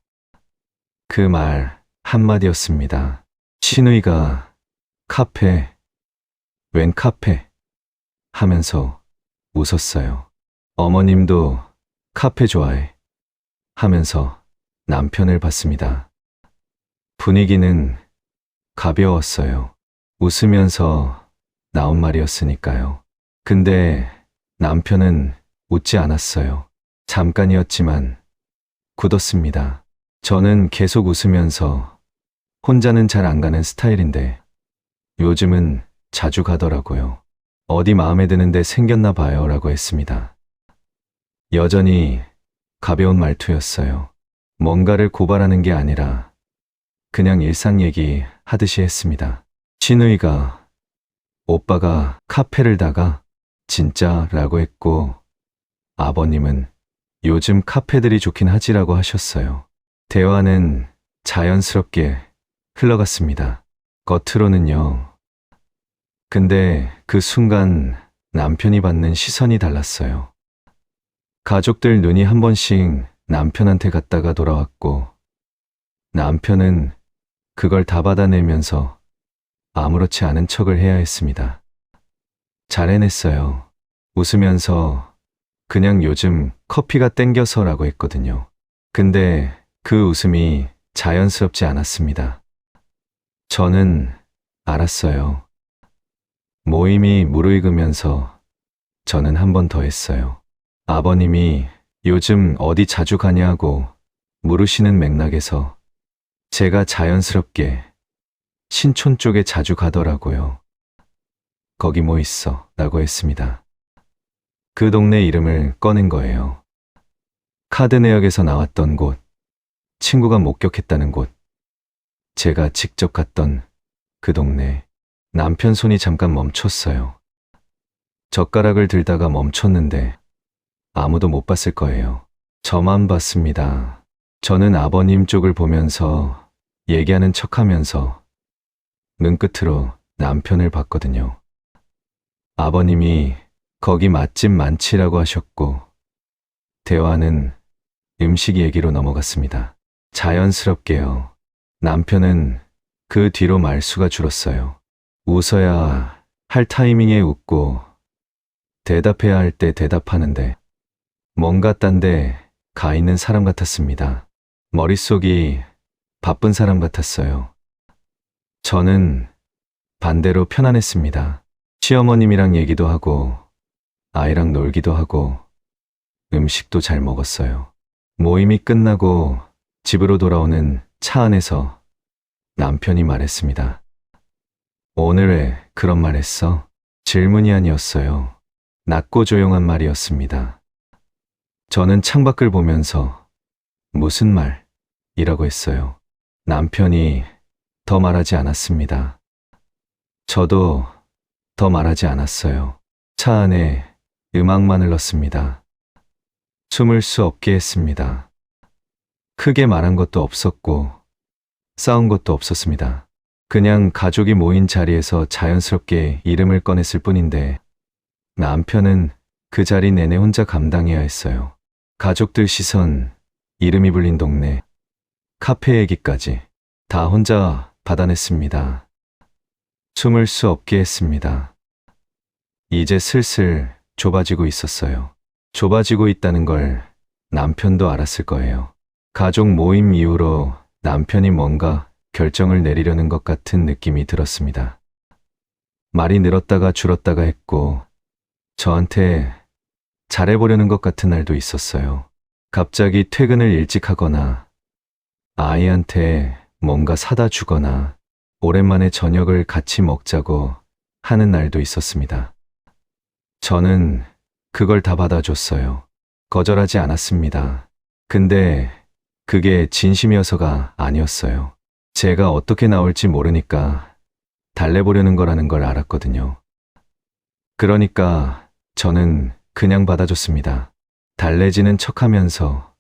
그 말 한마디였습니다. 시누이가 카페, 웬 카페? 하면서 웃었어요. 어머님도 카페 좋아해? 하면서 남편을 봤습니다. 분위기는 가벼웠어요. 웃으면서 나온 말이었으니까요. 근데 남편은 웃지 않았어요. 잠깐이었지만 굳었습니다. 저는 계속 웃으면서 혼자는 잘 안 가는 스타일인데 요즘은 자주 가더라고요. 어디 마음에 드는데 생겼나 봐요 라고 했습니다. 여전히 가벼운 말투였어요. 뭔가를 고발하는 게 아니라 그냥 일상 얘기 하듯이 했습니다. 시누이가 오빠가 카페를 다가 진짜 라고 했고 아버님은 요즘 카페들이 좋긴 하지라고 하셨어요. 대화는 자연스럽게 흘러갔습니다. 겉으로는요. 근데 그 순간 남편이 받는 시선이 달랐어요. 가족들 눈이 한 번씩 남편한테 갔다가 돌아왔고 남편은 그걸 다 받아내면서 아무렇지 않은 척을 해야 했습니다. 잘 해냈어요. 웃으면서 그냥 요즘 커피가 땡겨서라고 했거든요. 근데 그 웃음이 자연스럽지 않았습니다. 저는 알았어요. 모임이 무르익으면서 저는 한 번 더 했어요. 아버님이 요즘 어디 자주 가냐고 물으시는 맥락에서 제가 자연스럽게 신촌 쪽에 자주 가더라고요. 거기 뭐 있어? 라고 했습니다. 그 동네 이름을 꺼낸 거예요. 카드 내역에서 나왔던 곳, 친구가 목격했다는 곳, 제가 직접 갔던 그 동네. 남편 손이 잠깐 멈췄어요. 젓가락을 들다가 멈췄는데 아무도 못 봤을 거예요. 저만 봤습니다. 저는 아버님 쪽을 보면서 얘기하는 척하면서 눈끝으로 남편을 봤거든요. 아버님이 거기 맛집 많지라고 하셨고, 대화는 음식 얘기로 넘어갔습니다. 자연스럽게요. 남편은 그 뒤로 말수가 줄었어요. 웃어야 할 타이밍에 웃고, 대답해야 할 때 대답하는데, 뭔가 딴 데 가 있는 사람 같았습니다. 머릿속이 바쁜 사람 같았어요. 저는 반대로 편안했습니다. 시어머님이랑 얘기도 하고, 아이랑 놀기도 하고, 음식도 잘 먹었어요. 모임이 끝나고 집으로 돌아오는 차 안에서 남편이 말했습니다. 오늘 왜 그런 말 했어? 질문이 아니었어요. 낮고 조용한 말이었습니다. 저는 창밖을 보면서 무슨 말? 이라고 했어요. 남편이 더 말하지 않았습니다. 저도 더 말하지 않았어요. 차 안에 음악만 흘렀습니다. 숨을 수 없게 했습니다. 크게 말한 것도 없었고 싸운 것도 없었습니다. 그냥 가족이 모인 자리에서 자연스럽게 이름을 꺼냈을 뿐인데 남편은 그 자리 내내 혼자 감당해야 했어요. 가족들 시선, 이름이 불린 동네, 카페 얘기까지 다 혼자 받아냈습니다. 숨을 수 없게 했습니다. 이제 슬슬 좁아지고 있었어요. 좁아지고 있다는 걸 남편도 알았을 거예요. 가족 모임 이후로 남편이 뭔가 결정을 내리려는 것 같은 느낌이 들었습니다. 말이 늘었다가 줄었다가 했고, 저한테 잘해보려는 것 같은 날도 있었어요. 갑자기 퇴근을 일찍 하거나, 아이한테 뭔가 사다 주거나, 오랜만에 저녁을 같이 먹자고 하는 날도 있었습니다. 저는 그걸 다 받아줬어요. 거절하지 않았습니다. 근데 그게 진심이어서가 아니었어요. 제가 어떻게 나올지 모르니까 달래보려는 거라는 걸 알았거든요. 그러니까 저는 그냥 받아줬습니다. 달래지는 척하면서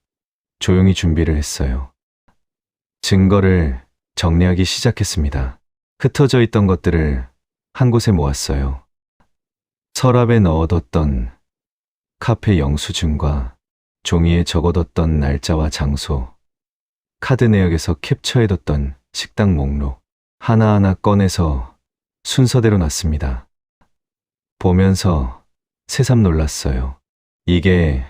조용히 준비를 했어요. 증거를 정리하기 시작했습니다. 흩어져 있던 것들을 한 곳에 모았어요. 서랍에 넣어뒀던 카페 영수증과 종이에 적어뒀던 날짜와 장소, 카드 내역에서 캡처해뒀던 식당 목록, 하나하나 꺼내서 순서대로 놨습니다. 보면서 새삼 놀랐어요. 이게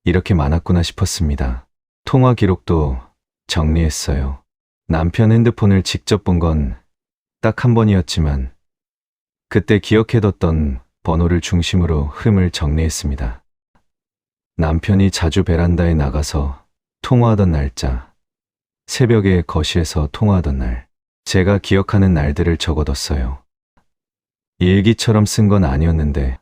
이렇게 많았구나 싶었습니다. 통화 기록도 정리했어요. 남편 핸드폰을 직접 본 건 딱 한 번이었지만 그때 기억해뒀던 번호를 중심으로 흠을 정리했습니다. 남편이 자주 베란다에 나가서 통화하던 날짜, 새벽에 거실에서 통화하던 날, 제가 기억하는 날들을 적어뒀어요. 일기처럼 쓴 건 아니었는데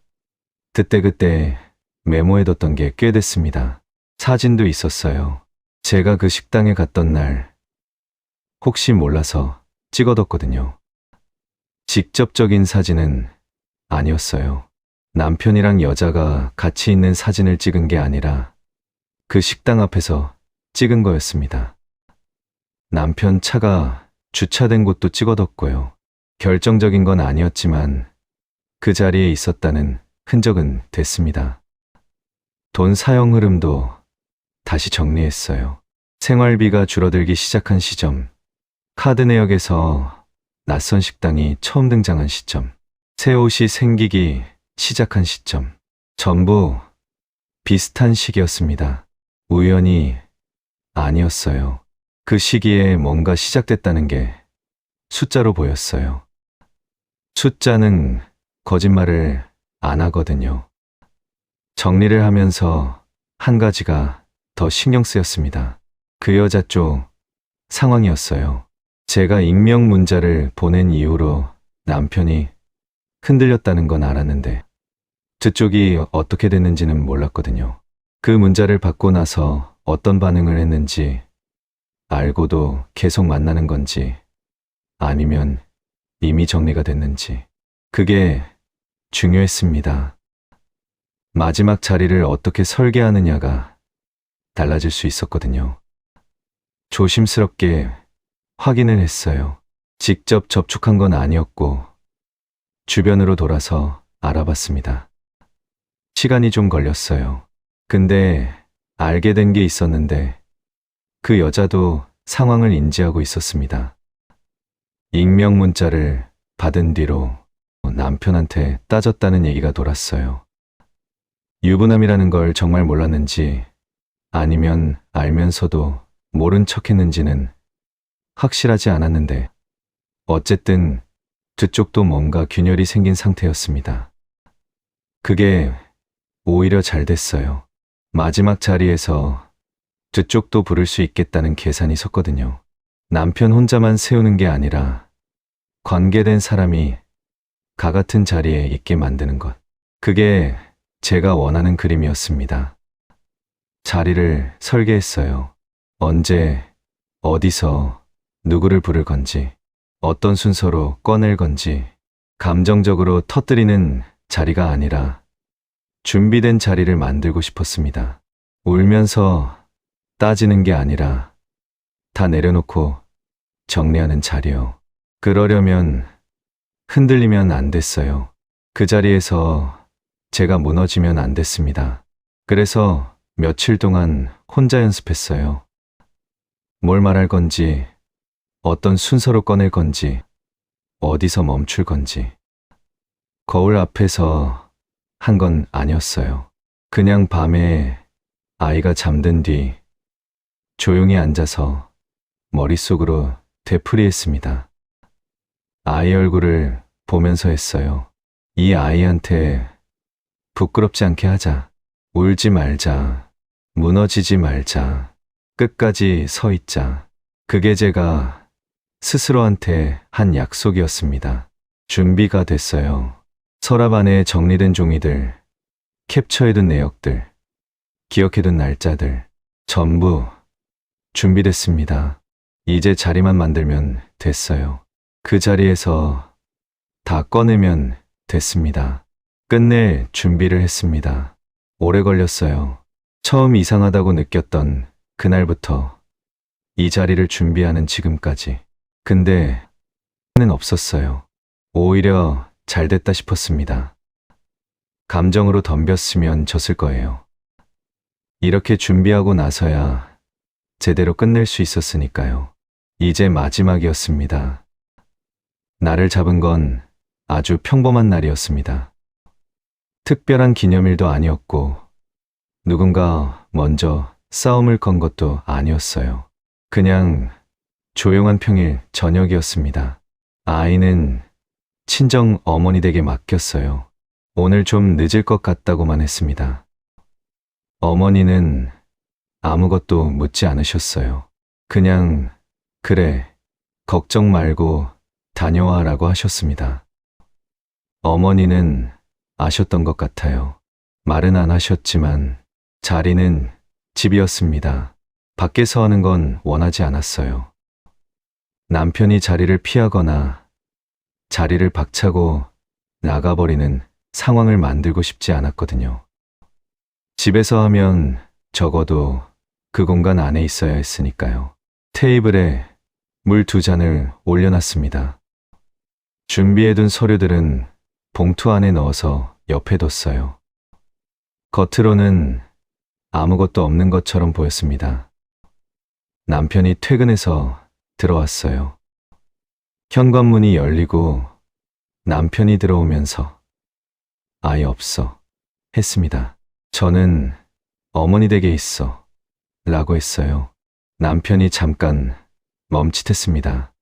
그때그때 메모해뒀던 게 꽤 됐습니다. 사진도 있었어요. 제가 그 식당에 갔던 날 혹시 몰라서 찍어뒀거든요. 직접적인 사진은 아니었어요. 남편이랑 여자가 같이 있는 사진을 찍은 게 아니라 그 식당 앞에서 찍은 거였습니다. 남편 차가 주차된 곳도 찍어뒀고요. 결정적인 건 아니었지만 그 자리에 있었다는 흔적은 됐습니다. 돈 사용 흐름도 다시 정리했어요. 생활비가 줄어들기 시작한 시점, 카드 내역에서 낯선 식당이 처음 등장한 시점, 새 옷이 생기기 시작한 시점, 전부 비슷한 시기였습니다. 우연이 아니었어요. 그 시기에 뭔가 시작됐다는 게 숫자로 보였어요. 숫자는 거짓말을 안 하거든요. 정리를 하면서 한 가지가 더 신경 쓰였습니다. 그 여자 쪽 상황이었어요. 제가 익명 문자를 보낸 이후로 남편이 흔들렸다는 건 알았는데 그쪽이 어떻게 됐는지는 몰랐거든요. 그 문자를 받고 나서 어떤 반응을 했는지, 알고도 계속 만나는 건지 아니면 이미 정리가 됐는지, 그게 중요했습니다. 마지막 자리를 어떻게 설계하느냐가 달라질 수 있었거든요. 조심스럽게 확인을 했어요. 직접 접촉한 건 아니었고, 주변으로 돌아서 알아봤습니다. 시간이 좀 걸렸어요. 근데 알게 된 게 있었는데, 그 여자도 상황을 인지하고 있었습니다. 익명 문자를 받은 뒤로 남편한테 따졌다는 얘기가 돌았어요. 유부남이라는 걸 정말 몰랐는지 아니면 알면서도 모른 척 했는지는 확실하지 않았는데 어쨌든 두 쪽도 뭔가 균열이 생긴 상태였습니다. 그게 오히려 잘 됐어요. 마지막 자리에서 두 쪽도 부를 수 있겠다는 계산이 섰거든요. 남편 혼자만 세우는 게 아니라 관계된 사람이 가 같은 자리에 있게 만드는 것. 그게 제가 원하는 그림이었습니다. 자리를 설계했어요. 언제, 어디서, 누구를 부를 건지, 어떤 순서로 꺼낼 건지, 감정적으로 터뜨리는 자리가 아니라 준비된 자리를 만들고 싶었습니다. 울면서 따지는 게 아니라 다 내려놓고 정리하는 자리요. 그러려면 흔들리면 안 됐어요. 그 자리에서 제가 무너지면 안 됐습니다. 그래서 며칠 동안 혼자 연습했어요. 뭘 말할 건지, 어떤 순서로 꺼낼 건지, 어디서 멈출 건지. 거울 앞에서 한 건 아니었어요. 그냥 밤에 아이가 잠든 뒤 조용히 앉아서 머릿속으로 되풀이했습니다. 아이 얼굴을 보면서 했어요. 이 아이한테 부끄럽지 않게 하자. 울지 말자. 무너지지 말자. 끝까지 서 있자. 그게 제가 스스로한테 한 약속이었습니다. 준비가 됐어요. 서랍 안에 정리된 종이들, 캡처해둔 내역들, 기억해둔 날짜들, 전부 준비됐습니다. 이제 자리만 만들면 됐어요. 그 자리에서 다 꺼내면 됐습니다. 끝낼 준비를 했습니다. 오래 걸렸어요. 처음 이상하다고 느꼈던 그날부터 이 자리를 준비하는 지금까지. 근데 는 없었어요. 오히려 잘 됐다 싶었습니다. 감정으로 덤볐으면 졌을 거예요. 이렇게 준비하고 나서야 제대로 끝낼 수 있었으니까요. 이제 마지막이었습니다. 날을 잡은 건 아주 평범한 날이었습니다. 특별한 기념일도 아니었고 누군가 먼저 싸움을 건 것도 아니었어요. 그냥 조용한 평일 저녁이었습니다. 아이는 친정 어머니 댁에 맡겼어요. 오늘 좀 늦을 것 같다고만 했습니다. 어머니는 아무것도 묻지 않으셨어요. 그냥 그래, 걱정 말고 다녀와라고 하셨습니다. 어머니는 아셨던 것 같아요. 말은 안 하셨지만 자리는 집이었습니다. 밖에서 하는 건 원하지 않았어요. 남편이 자리를 피하거나 자리를 박차고 나가버리는 상황을 만들고 싶지 않았거든요. 집에서 하면 적어도 그 공간 안에 있어야 했으니까요. 테이블에 물 2잔을 올려놨습니다. 준비해둔 서류들은 봉투 안에 넣어서 옆에 뒀어요. 겉으로는 아무것도 없는 것처럼 보였습니다. 남편이 퇴근해서 들어왔어요. 현관문이 열리고 남편이 들어오면서 아예 없어 했습니다. 저는 어머니 댁에 있어 라고 했어요. 남편이 잠깐 멈칫했습니다.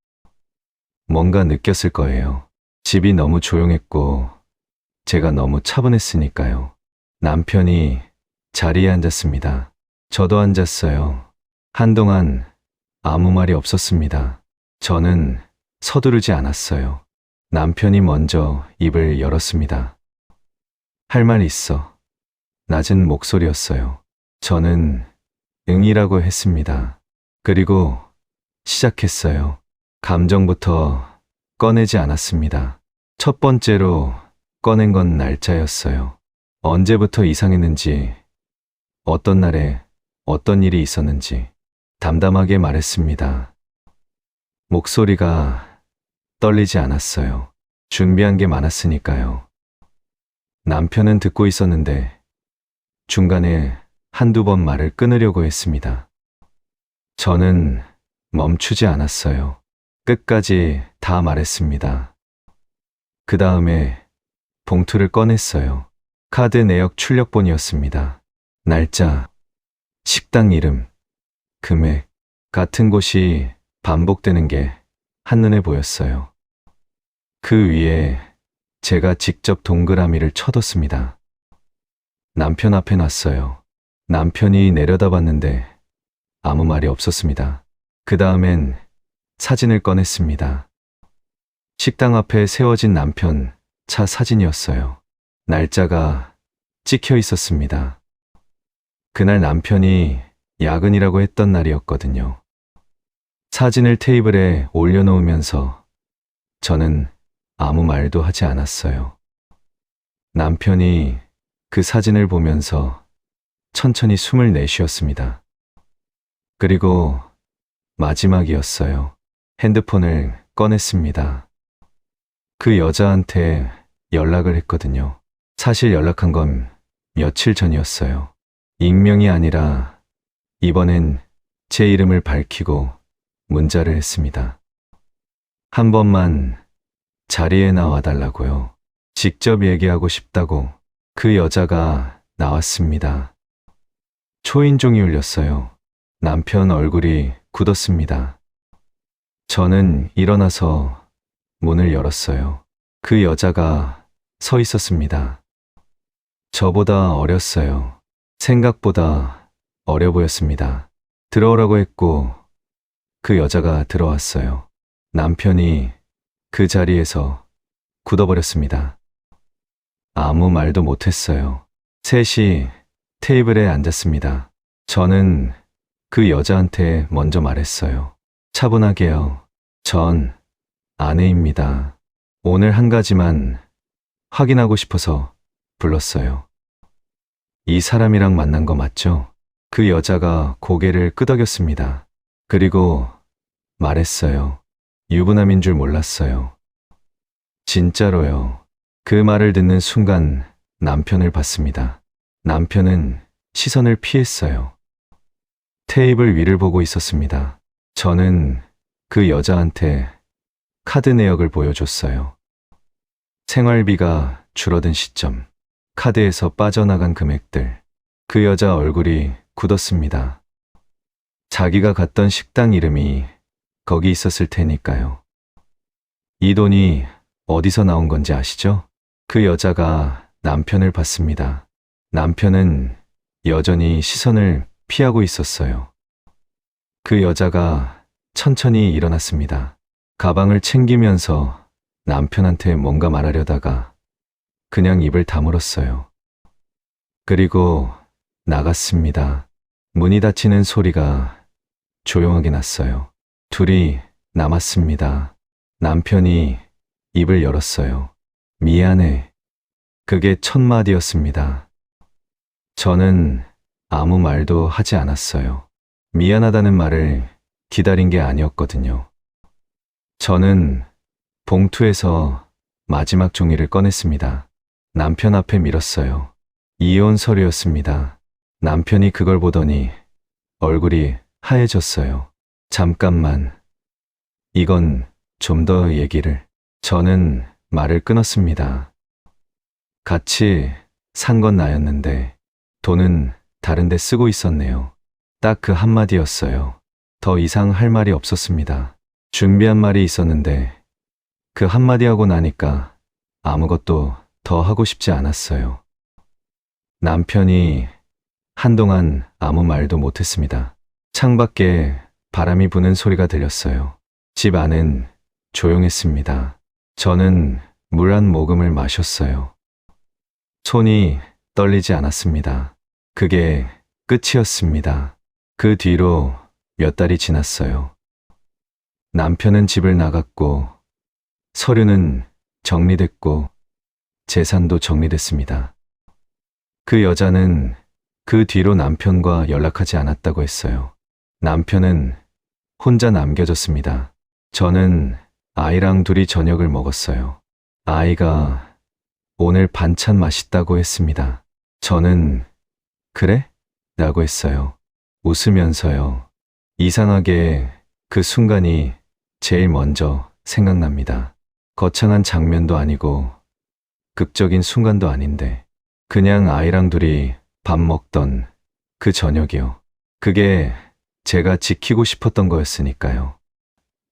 뭔가 느꼈을 거예요. 집이 너무 조용했고 제가 너무 차분했으니까요. 남편이 자리에 앉았습니다. 저도 앉았어요. 한동안 아무 말이 없었습니다. 저는 서두르지 않았어요. 남편이 먼저 입을 열었습니다. 할 말 있어. 낮은 목소리였어요. 저는 응이라고 했습니다. 그리고 시작했어요. 감정부터 꺼내지 않았습니다. 첫 번째로 꺼낸 건 날짜였어요. 언제부터 이상했는지, 어떤 날에 어떤 일이 있었는지 담담하게 말했습니다. 목소리가 떨리지 않았어요. 준비한 게 많았으니까요. 남편은 듣고 있었는데 중간에 한두 번 말을 끊으려고 했습니다. 저는 멈추지 않았어요. 끝까지 다 말했습니다. 그 다음에 봉투를 꺼냈어요. 카드 내역 출력본이었습니다. 날짜, 식당 이름, 금액, 같은 곳이 반복되는 게 한눈에 보였어요. 그 위에 제가 직접 동그라미를 쳐뒀습니다. 남편 앞에 놨어요. 남편이 내려다봤는데 아무 말이 없었습니다. 그 다음엔 사진을 꺼냈습니다. 식당 앞에 세워진 남편 차 사진이었어요. 날짜가 찍혀 있었습니다. 그날 남편이 야근이라고 했던 날이었거든요. 사진을 테이블에 올려놓으면서 저는 아무 말도 하지 않았어요. 남편이 그 사진을 보면서 천천히 숨을 내쉬었습니다. 그리고 마지막이었어요. 핸드폰을 꺼냈습니다. 그 여자한테 연락을 했거든요. 사실 연락한 건 며칠 전이었어요. 익명이 아니라 이번엔 제 이름을 밝히고 문자를 했습니다. 한 번만 자리에 나와달라고요. 직접 얘기하고 싶다고. 그 여자가 나왔습니다. 초인종이 울렸어요. 남편 얼굴이 굳었습니다. 저는 일어나서 문을 열었어요. 그 여자가 서 있었습니다. 저보다 어렸어요. 생각보다 어려 보였습니다. 들어오라고 했고 그 여자가 들어왔어요. 남편이 그 자리에서 굳어버렸습니다. 아무 말도 못했어요. 셋이 테이블에 앉았습니다. 저는 그 여자한테 먼저 말했어요. 차분하게요. 전 아내입니다. 오늘 한 가지만 확인하고 싶어서 불렀어요. 이 사람이랑 만난 거 맞죠? 그 여자가 고개를 끄덕였습니다. 그리고 말했어요. 유부남인 줄 몰랐어요. 진짜로요. 그 말을 듣는 순간 남편을 봤습니다. 남편은 시선을 피했어요. 테이블 위를 보고 있었습니다. 저는 그 여자한테 카드 내역을 보여줬어요. 생활비가 줄어든 시점, 카드에서 빠져나간 금액들. 그 여자 얼굴이 굳었습니다. 자기가 갔던 식당 이름이 거기 있었을 테니까요. 이 돈이 어디서 나온 건지 아시죠? 그 여자가 남편을 봤습니다. 남편은 여전히 시선을 피하고 있었어요. 그 여자가 천천히 일어났습니다. 가방을 챙기면서 남편한테 뭔가 말하려다가 그냥 입을 다물었어요. 그리고 나갔습니다. 문이 닫히는 소리가 조용하게 났어요. 둘이 남았습니다. 남편이 입을 열었어요. 미안해. 그게 첫 마디였습니다. 저는 아무 말도 하지 않았어요. 미안하다는 말을 기다린 게 아니었거든요. 저는 봉투에서 마지막 종이를 꺼냈습니다. 남편 앞에 밀었어요. 이혼 서류였습니다. 남편이 그걸 보더니 얼굴이 하얘졌어요. 잠깐만. 이건 좀 더 얘기를. 저는 말을 끊었습니다. 같이 산 건 나였는데 돈은 다른 데 쓰고 있었네요. 딱 그 한마디였어요. 더 이상 할 말이 없었습니다. 준비한 말이 있었는데 그 한마디 하고 나니까 아무것도 더 하고 싶지 않았어요. 남편이 한동안 아무 말도 못했습니다. 창밖에 바람이 부는 소리가 들렸어요. 집 안은 조용했습니다. 저는 물 한 모금을 마셨어요. 손이 떨리지 않았습니다. 그게 끝이었습니다. 그 뒤로 몇 달이 지났어요. 남편은 집을 나갔고 서류는 정리됐고 재산도 정리됐습니다. 그 여자는 그 뒤로 남편과 연락하지 않았다고 했어요. 남편은 혼자 남겨졌습니다. 저는 아이랑 둘이 저녁을 먹었어요. 아이가 오늘 반찬 맛있다고 했습니다. 저는 그래? 라고 했어요. 웃으면서요. 이상하게 그 순간이 제일 먼저 생각납니다. 거창한 장면도 아니고 극적인 순간도 아닌데 그냥 아이랑 둘이 밥 먹던 그 저녁이요. 그게 제가 지키고 싶었던 거였으니까요.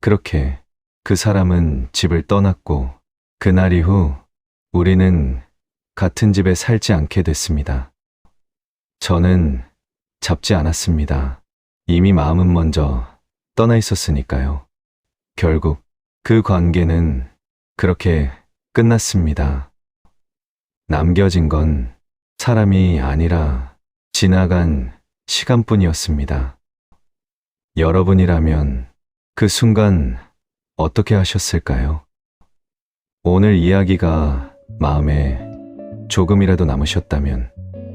그렇게 그 사람은 집을 떠났고 그날 이후 우리는 같은 집에 살지 않게 됐습니다. 저는 잡지 않았습니다. 이미 마음은 먼저 떠나 있었으니까요. 결국 그 관계는 그렇게 끝났습니다. 남겨진 건 사람이 아니라 지나간 시간뿐이었습니다. 여러분이라면 그 순간 어떻게 하셨을까요? 오늘 이야기가 마음에 조금이라도 남으셨다면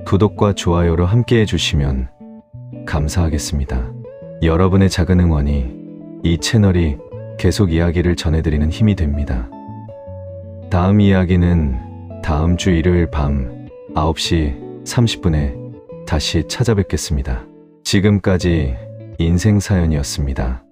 구독과 좋아요로 함께 해주시면 감사하겠습니다. 여러분의 작은 응원이 이 채널이 계속 이야기를 전해드리는 힘이 됩니다. 다음 이야기는 다음 주 일요일 밤 9시 30분에 다시 찾아뵙겠습니다. 지금까지 인생사연이었습니다.